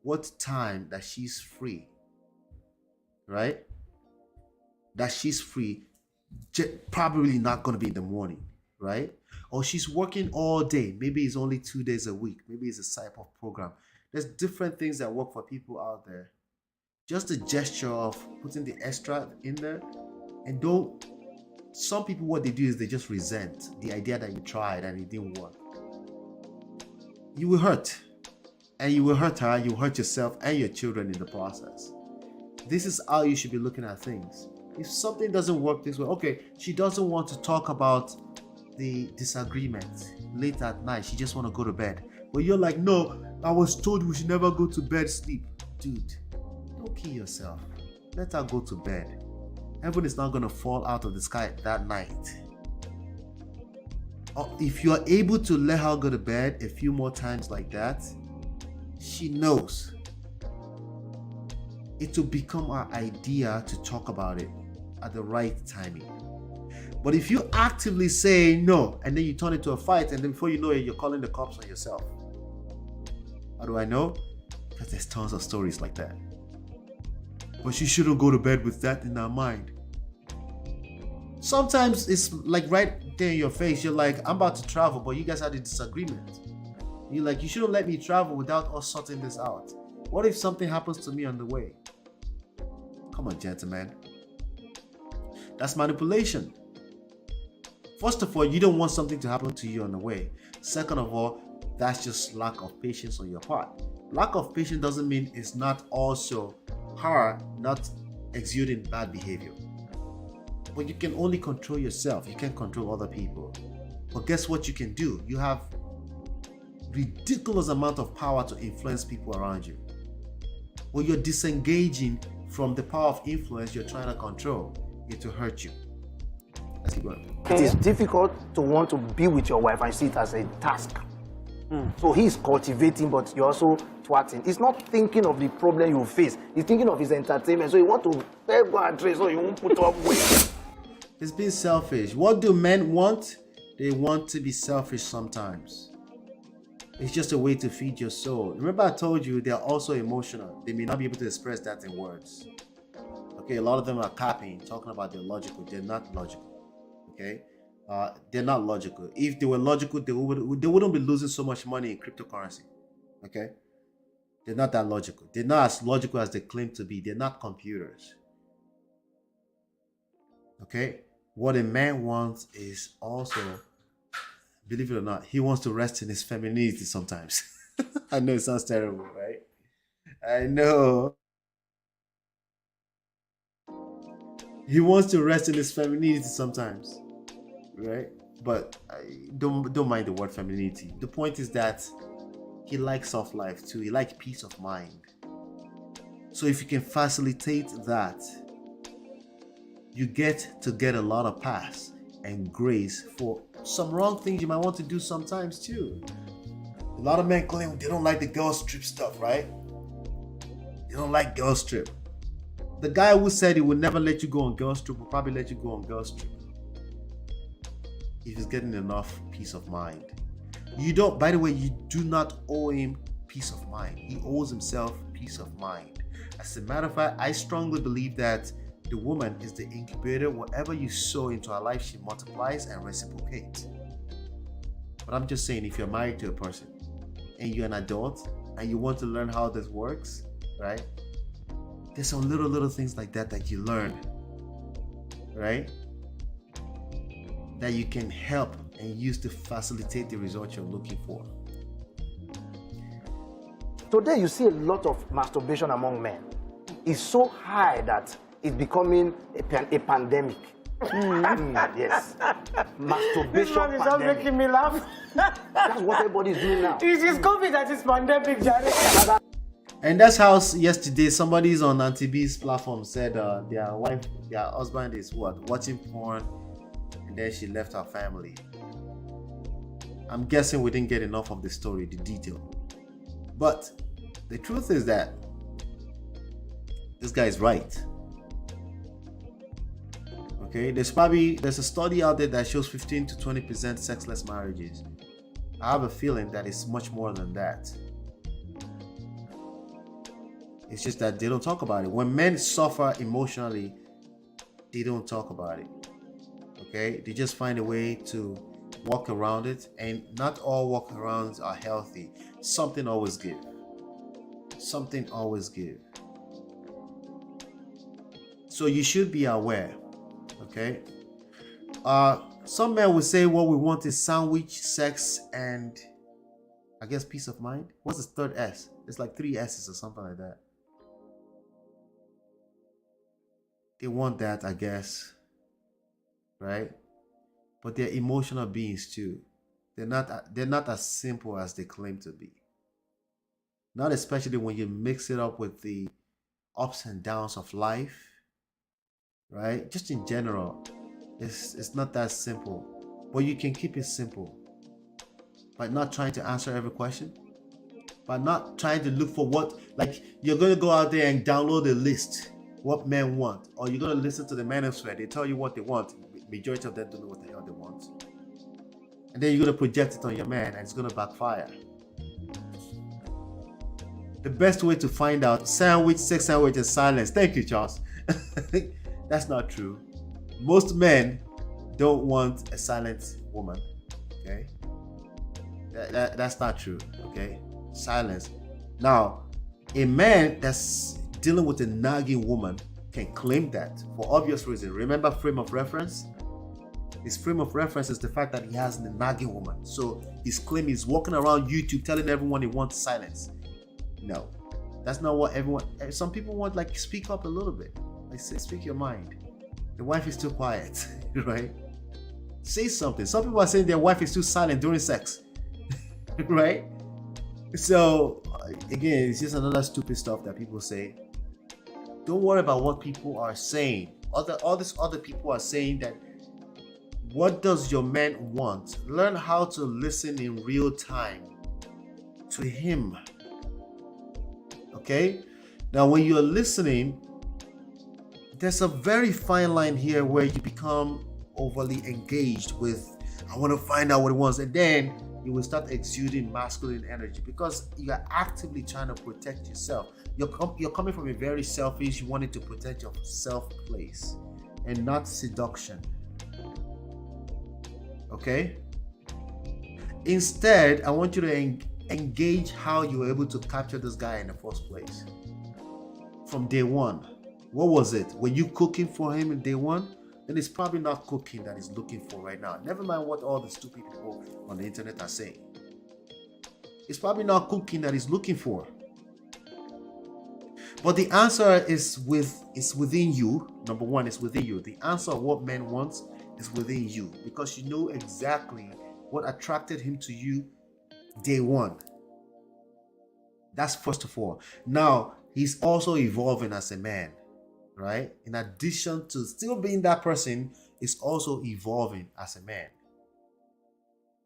What time that she's free, right? That she's free, probably not going to be in the morning, right? Or she's working all day. Maybe it's only 2 days a week. Maybe it's a type of program. There's different things that work for people out there. Just the gesture of putting the extra in there. And some people, what they do is they just resent the idea that you tried and it didn't work. You will hurt. And you will hurt her, you will hurt yourself and your children in the process. This is how you should be looking at things. If something doesn't work this way, okay, she doesn't want to talk about the disagreement late at night. She just want to go to bed. But you're like, no, I was told we should never go to bed, sleep. Dude, don't kill yourself. Let her go to bed. Heaven is not going to fall out of the sky that night. Or if you are able to let her go to bed a few more times like that, she knows it will become our idea to talk about it at the right timing. But if you actively say no, and then you turn it to a fight, and then before you know it, you're calling the cops on yourself. How do I know? Because there's tons of stories like that. But she shouldn't go to bed with that in her mind. Sometimes it's like right there in your face. You're like, I'm about to travel, but you guys had a disagreement. You're like, you shouldn't let me travel without us sorting this out. What if something happens to me on the way? Come on, gentlemen. That's manipulation. First of all, you don't want something to happen to you on the way. Second of all, that's just lack of patience on your part. Lack of patience doesn't mean it's not also her not exuding bad behavior. But you can only control yourself. You can't control other people. But guess what you can do? You have ridiculous amount of power to influence people around you. When you're disengaging from the power of influence you're trying to control, it will hurt you. Let's keep going. It is difficult to want to be with your wife and see it as a task. So he's cultivating, but you're also twatting. He's not thinking of the problem you face. He's thinking of his entertainment. So you want to go and trace so you won't put up with. It's being selfish. What do men want? They want to be selfish sometimes. It's just a way to feed your soul. Remember I told you they're also emotional. They may not be able to express that in words. Okay, a lot of them are capping, talking about they're logical. They're not logical. Okay? They're not logical. If they were logical, they wouldn't be losing so much money in cryptocurrency. Okay? They're not that logical. They're not as logical as they claim to be. They're not computers. Okay? What a man wants is also, believe it or not, he wants to rest in his femininity sometimes. I know it sounds terrible, right? I know. He wants to rest in his femininity sometimes, right? But don't mind the word femininity. The point is that he likes soft life too. He likes peace of mind. So if you can facilitate that, you get a lot of pass and grace for some wrong things you might want to do sometimes too. A lot of men claim they don't like the girls trip stuff, right? They don't like girls trip. The guy who said he would never let you go on girls trip will probably let you go on girls trip if he's getting enough peace of mind. You don't, by the way, you do not owe him peace of mind. He owes himself peace of mind. As a matter of fact, I strongly believe that the woman is the incubator. Whatever you sow into her life, she multiplies and reciprocates. But I'm just saying, if you're married to a person and you're an adult and you want to learn how this works, right? There's some little things like that you learn, right? That you can help and use to facilitate the result you're looking for. Today you see a lot of masturbation among men. It's so high that it's becoming a pandemic. Yes. Masturbation This one is not pandemic. making me laugh. That's what everybody's doing now. It is COVID that is pandemic, Jerry. And that's how yesterday somebody's on Auntie B's platform said their husband is watching porn, and then she left her family. I'm guessing we didn't get enough of the story, the detail. But the truth is that this guy is right. Okay, there's a study out there that shows 15 to 20% sexless marriages. I have a feeling that it's much more than that. It's just that they don't talk about it. When men suffer emotionally, they don't talk about it. Okay, they just find a way to walk around it, and not all walkarounds are healthy. Something always give. Something always give. So you should be aware. Okay. Some men will say what we want is sandwich, sex, and I guess peace of mind. What's the third S? It's like 3 S's or something like that. They want that, I guess. Right? But they're emotional beings too. They're not as simple as they claim to be. Not especially when you mix it up with the ups and downs of life. Right? Just in general, it's not that simple. But you can keep it simple by not trying to answer every question, by not trying to look for what, like you're going to go out there and download a list what men want, or you're going to listen to the manosphere. They tell you what they want. Majority of them don't know what the hell they want, and then you're going to project it on your man, and it's going to backfire. The best way to find out sandwich, sex sandwich, and silence. Thank you, Charles. That's not true. Most men don't want a silent woman. Okay, that's not true. Okay, silence. Now, a man that's dealing with a nagging woman can claim that for obvious reasons. Remember frame of reference? His frame of reference is the fact that he has a nagging woman. So his claim is walking around YouTube telling everyone he wants silence. No, that's not what everyone. Some people want, like, speak up a little bit. Like, say, speak your mind. The wife is too quiet, right? Say something. Some people are saying their wife is too silent during sex, right? So again, it's just another stupid stuff that people say. Don't worry about what people are saying. All these other people are saying that. What does your man want? Learn how to listen in real time to him. Okay? Now, when you're listening, there's a very fine line here where you become overly engaged with, I want to find out what he wants, and then you will start exuding masculine energy because you are actively trying to protect yourself. You're coming from a very selfish, you wanting to protect yourself place and not seduction. Okay? Instead, I want you to engage how you were able to capture this guy in the first place. From day one. What was it? Were you cooking for him in day one? Then it's probably not cooking that he's looking for right now. Never mind what all the stupid people on the internet are saying. It's probably not cooking that he's looking for. But the answer is within you. Number one, it's within you. The answer of what men want is within you, because you know exactly what attracted him to you day one. That's first of all. Now, he's also evolving as a man, right? In addition to still being that person, he's also evolving as a man.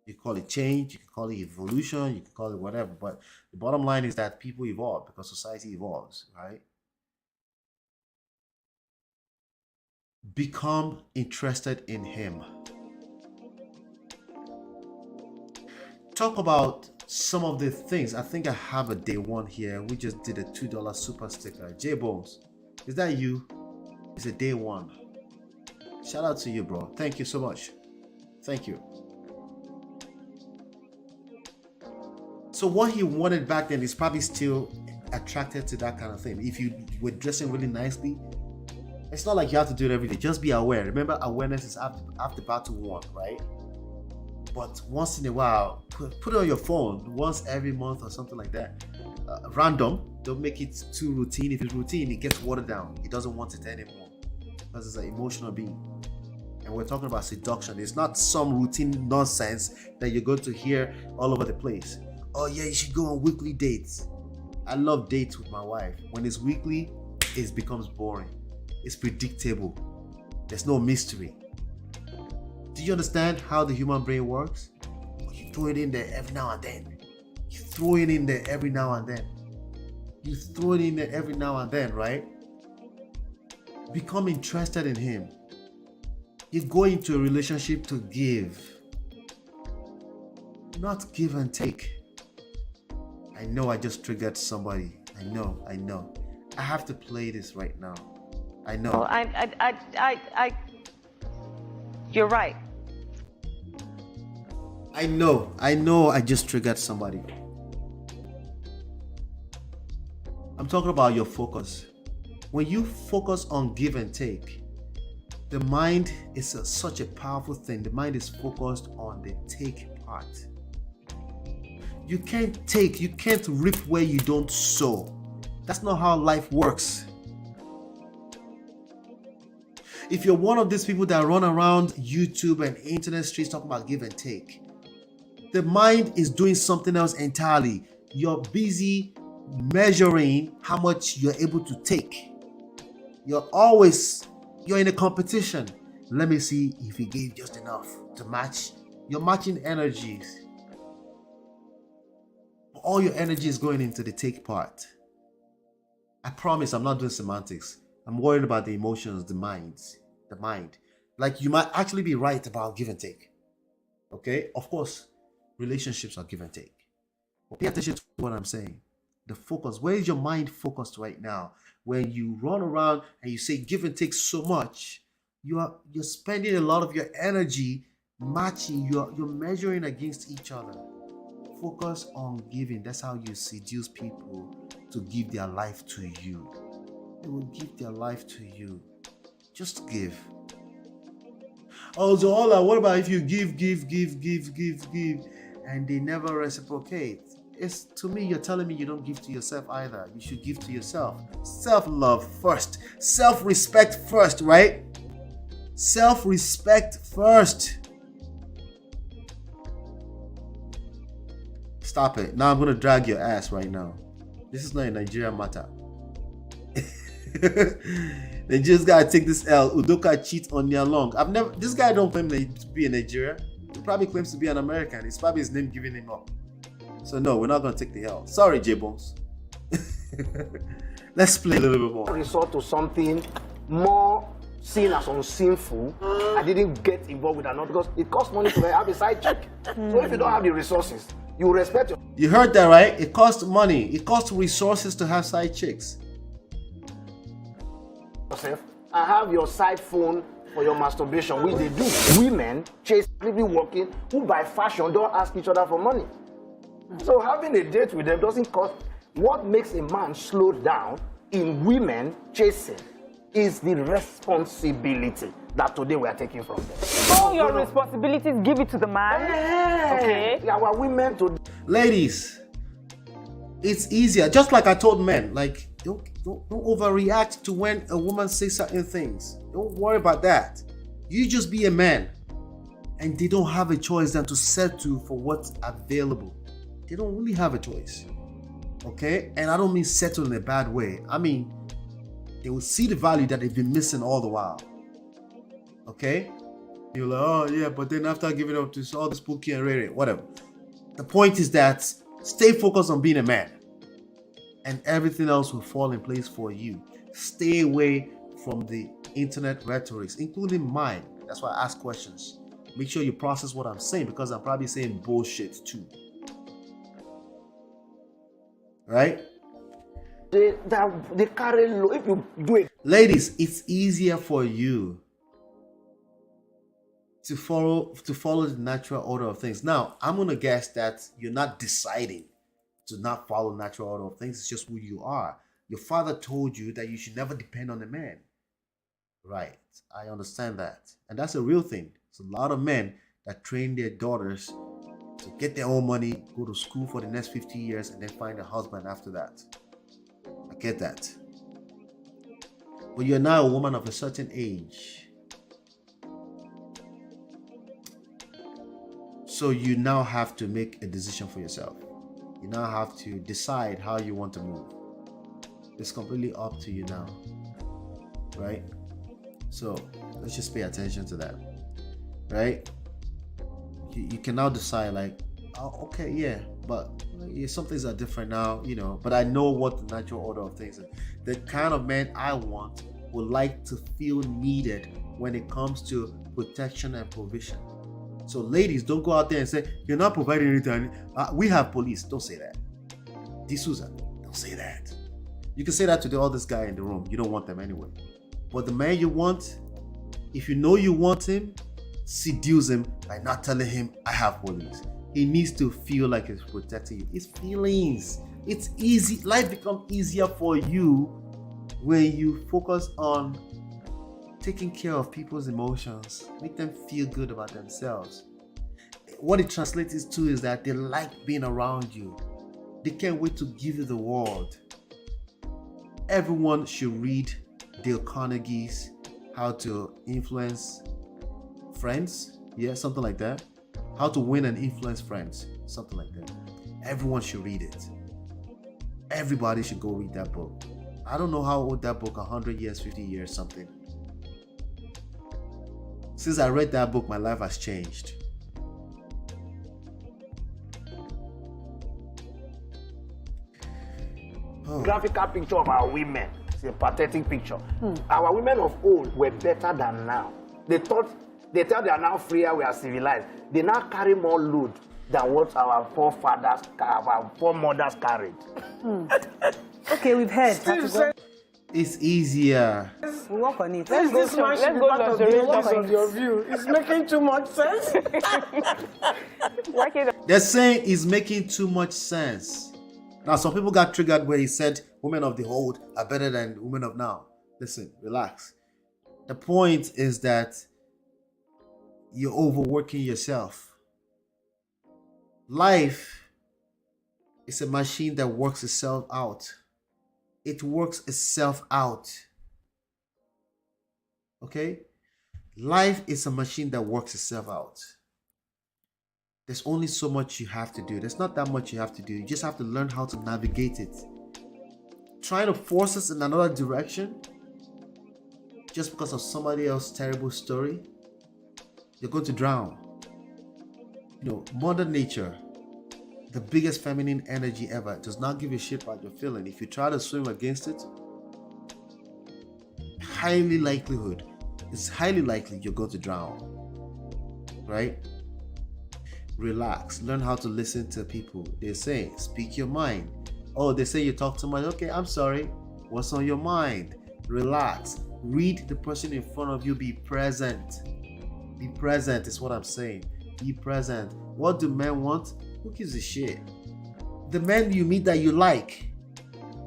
You call it change, you can call it evolution, you can call it whatever. But the bottom line is that people evolve because society evolves, right? Become interested in him. Talk about some of the things. I think I have a day one here. We just did a $2 super sticker. J Bones, is that you? It's a day one. Shout out to you, bro. Thank you so much. Thank you. So what he wanted back then is probably still attracted to that kind of thing. If you were dressing really nicely, it's not like you have to do it every day. Just be aware. Remember, awareness is after battle one, right? But once in a while, put it on your phone once every month or something like that. Random. Don't make it too routine. If it's routine, it gets watered down. It doesn't want it anymore because it's an emotional being. And we're talking about seduction. It's not some routine nonsense that you're going to hear all over the place. Oh yeah, you should go on weekly dates. I love dates with my wife. When it's weekly, it becomes boring. It's predictable. There's no mystery. Do you understand how the human brain works? You throw it in there every now and then. You throw it in there every now and then. You throw it in there every now and then, right? Become interested in him. You go into a relationship to give, not give and take. I know I just triggered somebody. I know. I have to play this right now. I know. Well, you're right. I know I just triggered somebody. I'm talking about your focus. When you focus on give and take, the mind is such a powerful thing. The mind is focused on the take part. You can't reap where you don't sow. That's not how life works. If you're one of these people that run around YouTube and internet streets talking about give and take, the mind is doing something else entirely. You're busy measuring how much you're able to take. You're in a competition. Let me see if you gave just enough to match. You're matching energies. All your energy is going into the take part. I promise I'm not doing semantics. I'm worried about the emotions, the mind. Like, you might actually be right about give and take. Okay? Of course, relationships are give and take. But pay attention to what I'm saying. The focus. Where is your mind focused right now? When you run around and you say give and take so much, you're spending a lot of your energy matching. You're measuring against each other. Focus on giving. That's how you seduce people to give their life to you. They will give their life to you. Just give. Also, what about if you give, and they never reciprocate? It's, to me, you're telling me you don't give to yourself either. You should give to yourself. Self-love first. Self-respect first, right? Self-respect first. Stop it. Now I'm going to drag your ass right now. This is not a Nigerian matter. They just gotta take this L. Udoka cheats on NIA Long. This guy don't claim to be a Nigerian. He probably claims to be an American. It's probably his name giving him up. So no, we're not gonna take the L. Sorry, J Bones. Let's play a little bit more. Resort to something more seen as unsinful. I didn't get involved with another because it costs money to have a side chick. So if you don't have the resources, you respect your... You heard that, right? It costs money. It costs resources to have side chicks. I have your side phone for your masturbation, which they do. Women chase people working who by fashion don't ask each other for money. So having a date with them doesn't cost. What makes a man slow down in women chasing is the responsibility that today we are taking from them. All your responsibilities, give it to the man. Okay. Our women to... Ladies, it's easier. Just like I told men, like, don't overreact to when a woman says certain things. Don't worry about that. You just be a man. And they don't have a choice than to settle for what's available. They don't really have a choice. Okay? And I don't mean settle in a bad way. I mean, they will see the value that they've been missing all the while. Okay? You're like, oh yeah, but then after giving up to all the spooky and rare, whatever. The point is that stay focused on being a man, and everything else will fall in place for you. Stay away from the internet rhetorics, including mine. That's why I ask questions. Make sure you process what I'm saying, because I'm probably saying bullshit too. Right? They carry low. If you do it, ladies, it's easier for you to follow the natural order of things. Now, I'm gonna guess that you're not deciding to not follow natural order of things. It's just who you are. Your father told you that you should never depend on a man. Right. I understand that. And that's a real thing. It's a lot of men that train their daughters to get their own money, go to school for the next 50 years, and then find a husband after that. I get that. But you're now a woman of a certain age. So you now have to make a decision for yourself. You now have to decide how you want to move. It's completely up to you now. Right? So let's just pay attention to that. Right? You can now decide like, oh, okay, yeah, but some things are different now, you know, but I know what the natural order of things is. The kind of man I want would like to feel needed when it comes to protection and provision. So ladies, don't go out there and say, you're not providing anything. We have police. Don't say that. D'Souza, don't say that. You can say that to the oldest guy in the room. You don't want them anyway. But the man you want, if you know you want him, seduce him by not telling him I have police. He needs to feel like he's protecting you. It's feelings. It's easy. Life becomes easier for you when you focus on taking care of people's emotions. Make them feel good about themselves. What it translates to is that they like being around you. They can't wait to give you the world. Everyone should read Dale Carnegie's How to Influence Friends. Yeah, something like that. How to Win and Influence Friends. Something like that. Everyone should read it. Everybody should go read that book. I don't know how old that book, 100 years, 50 years, something. Since I read that book, my life has changed. graphical picture of our women. It's a pathetic picture. Our women of old were better than now. They thought they are now freer, we are civilized. They now carry more load than what our forefathers, our foremothers carried. Okay, we've heard. It's easier. We'll work on it. This man should be part of the rest of your view. It's making too much sense. They're saying it's making too much sense. Now, some people got triggered where he said women of the old are better than women of now. Listen, relax. The point is that you're overworking yourself. Life is a machine that works itself out. It works itself out. Okay? Life is a machine that works itself out. There's only so much you have to do. There's not that much you have to do. You just have to learn how to navigate it. Trying to force us in another direction just because of somebody else's terrible story, you're going to drown. You know, Mother Nature, the biggest feminine energy ever, does not give a shit about your feeling. If you try to swim against it, it's highly likely you're going to drown. Right? Relax. Learn how to listen to people. They say, speak your mind. Oh, they say you talk too much. Okay, I'm sorry. What's on your mind? Relax. Read the person in front of you. Be present. Be present is what I'm saying. Be present. What do men want? Who gives a shit? The men you meet that you like.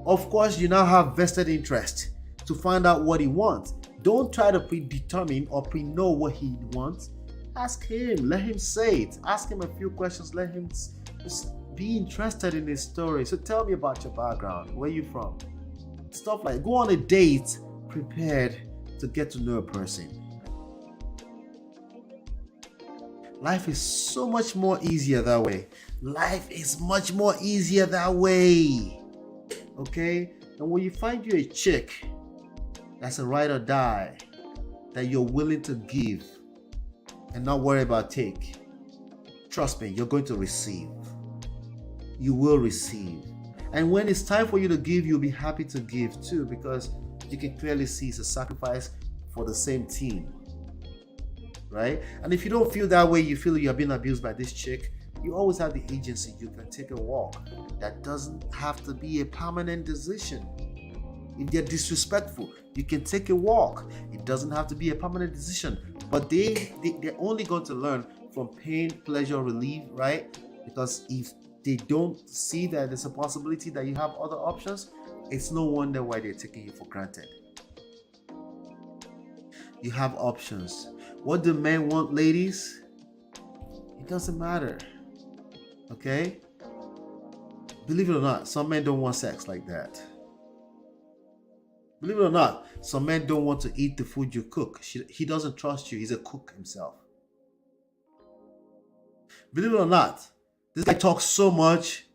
Of course, you now have vested interest to find out what he wants. Don't try to predetermine or pre-know what he wants. Ask him. Let him say it. Ask him a few questions. Let him just be interested in his story. So tell me about your background. Where you from? Stuff like go on a date prepared to get to know a person. Life is so much more easier that way. Life is much more easier that way. Okay? And when you find you a chick that's a ride or die, that you're willing to give, and not worry about take. Trust me, you're going to receive. You will receive. And when it's time for you to give, you'll be happy to give too, because you can clearly see it's a sacrifice for the same team. Right? And if you don't feel that way, you feel you're being abused by this chick, you always have the agency. You can take a walk. That doesn't have to be a permanent decision. If they're disrespectful, you can take a walk. It doesn't have to be a permanent decision. But they're only going to learn from pain, pleasure, relief, right? Because if they don't see that there's a possibility that you have other options, it's no wonder why they're taking you for granted. You have options. What do men want, ladies? It doesn't matter. Okay? Believe it or not, some men don't want sex like that. Believe it or not, some men don't want to eat the food you cook. He doesn't trust you. He's a cook himself. Believe it or not, this guy talks so much,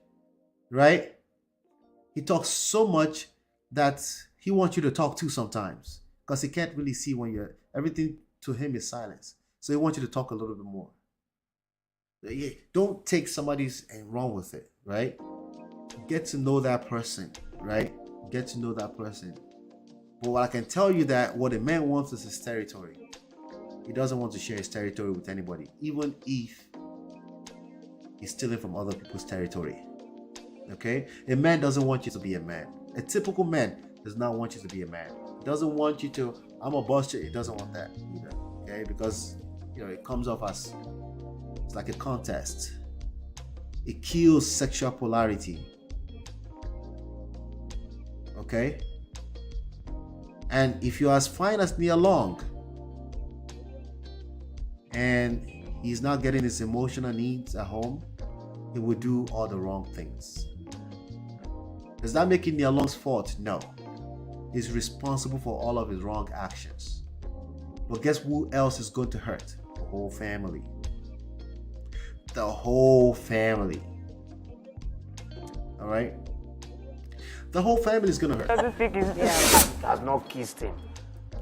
right? He talks so much that he wants you to talk too sometimes, because he can't really see when you're, everything to him is silence. So he wants you to talk a little bit more. Don't take somebody's and run with it, right? Get to know that person, right? Get to know that person. But what I can tell you that what a man wants is his territory. He doesn't want to share his territory with anybody, even if he's stealing from other people's territory. Okay? A man doesn't want you to be a man. A typical man does not want you to be a man. He doesn't want you to, I'm a boss chick. He doesn't want that either. Okay? Because, you know, it comes off as, it's like a contest. It kills sexual polarity. Okay? And if you're as fine as NIA Long and he's not getting his emotional needs at home, he will do all the wrong things. Does that make it NIA Long's fault? No. He's responsible for all of his wrong actions. But guess who else is going to hurt? The whole family. The whole family. Alright? The whole family is going to hurt. Has not kissed him.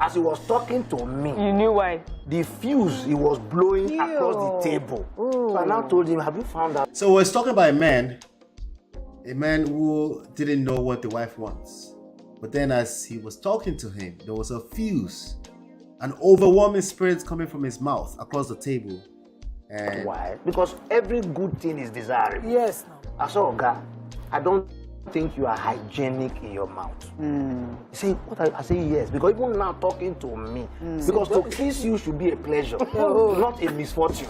As he was talking to me, you knew why. The fuse he was blowing across the table. So I now told him, have you found out? So we're talking about a man who didn't know what the wife wants. But then as he was talking to him, there was a fuse, an overwhelming spirit coming from his mouth across the table. And why? Because every good thing is desirable. Yes. I saw God. I don't think you are hygienic in your mouth. You say, what? I say yes, because even now talking to me, because to kiss you should be a pleasure, not a misfortune.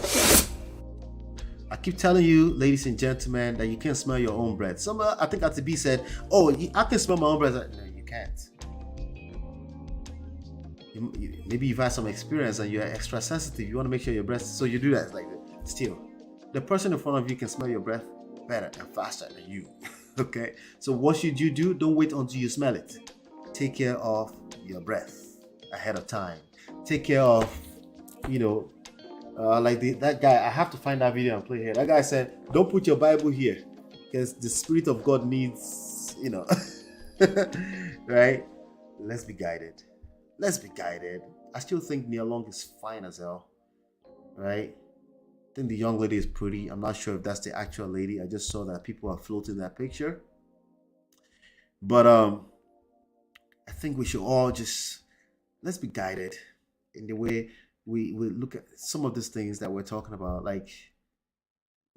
I keep telling you, ladies and gentlemen, that you can't smell your own breath. I think ATB said, oh, I can smell my own breath. No, you can't. Maybe you've had some experience and you're extra sensitive. You want to make sure your breath, so you do that. Like, still, the person in front of you can smell your breath better and faster than you. Okay, so what should you do? Don't wait until you smell it. Take care of your breath ahead of time. Take care of, like that guy. I have to find that video and play here. That guy said, don't put your Bible here, because the Spirit of God needs, right? Let's be guided. Let's be guided. I still think NIA Long is fine as hell, right? I think the young lady is pretty. I'm not sure if that's the actual lady. I just saw that people are floating that picture. But I think we should all let's be guided in the way we look at some of these things that we're talking about. Like,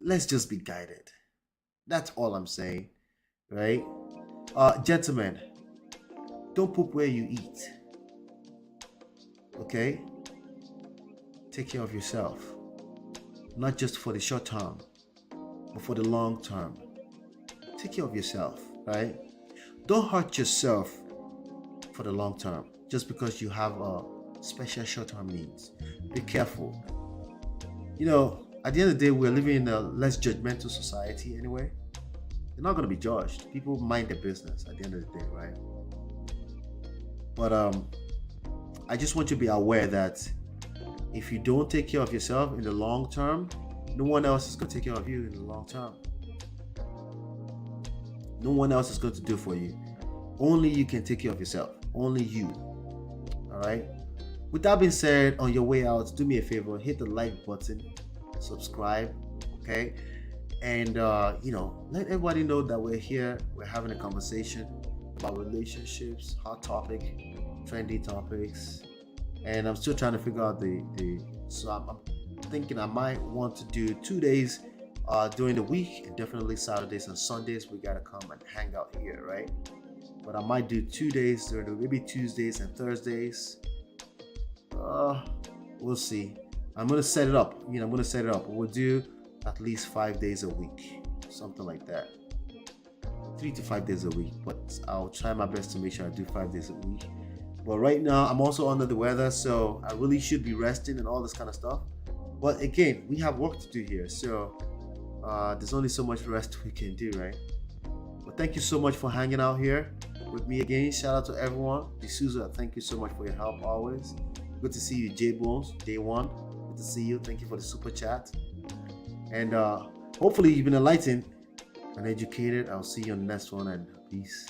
let's just be guided. That's all I'm saying, right? Gentlemen, don't poop where you eat. Okay? Take care of yourself. Not just for the short term, but for the long term. Take care of yourself, right? Don't hurt yourself for the long term just because you have a special short-term needs. Be careful. At the end of the day, we're living in a less judgmental society anyway. You're not going to be judged. People mind their business at the end of the day, right? But I just want you to be aware that if you don't take care of yourself in the long term, no one else is going to take care of you in the long term. No one else is going to do for you. Only you can take care of yourself. Only you. All right? with that being said, on your way out, do me a favor, hit the like button, subscribe, okay? And let everybody know that we're here, we're having a conversation about relationships, hot topic, trendy topics. And I'm still trying to figure out so I'm thinking I might want to do 2 days during the week, and definitely Saturdays and Sundays we gotta come and hang out here, right? But I might do 2 days during the maybe Tuesdays and Thursdays. We'll see. I'm gonna set it up. We'll do at least 5 days a week, something like that. 3 to 5 days a week, but I'll try my best to make sure I do 5 days a week. But right now I'm also under the weather, so I really should be resting and all this kind of stuff. But again, we have work to do here, so there's only so much rest we can do, right? But thank you so much for hanging out here with me again. Shout out to everyone. D'Souza, thank you so much for your help always. Good to see you, J Bones, day one. Good to see you. Thank you for the super chat. And hopefully you've been enlightened and educated. I'll see you on the next one, and peace.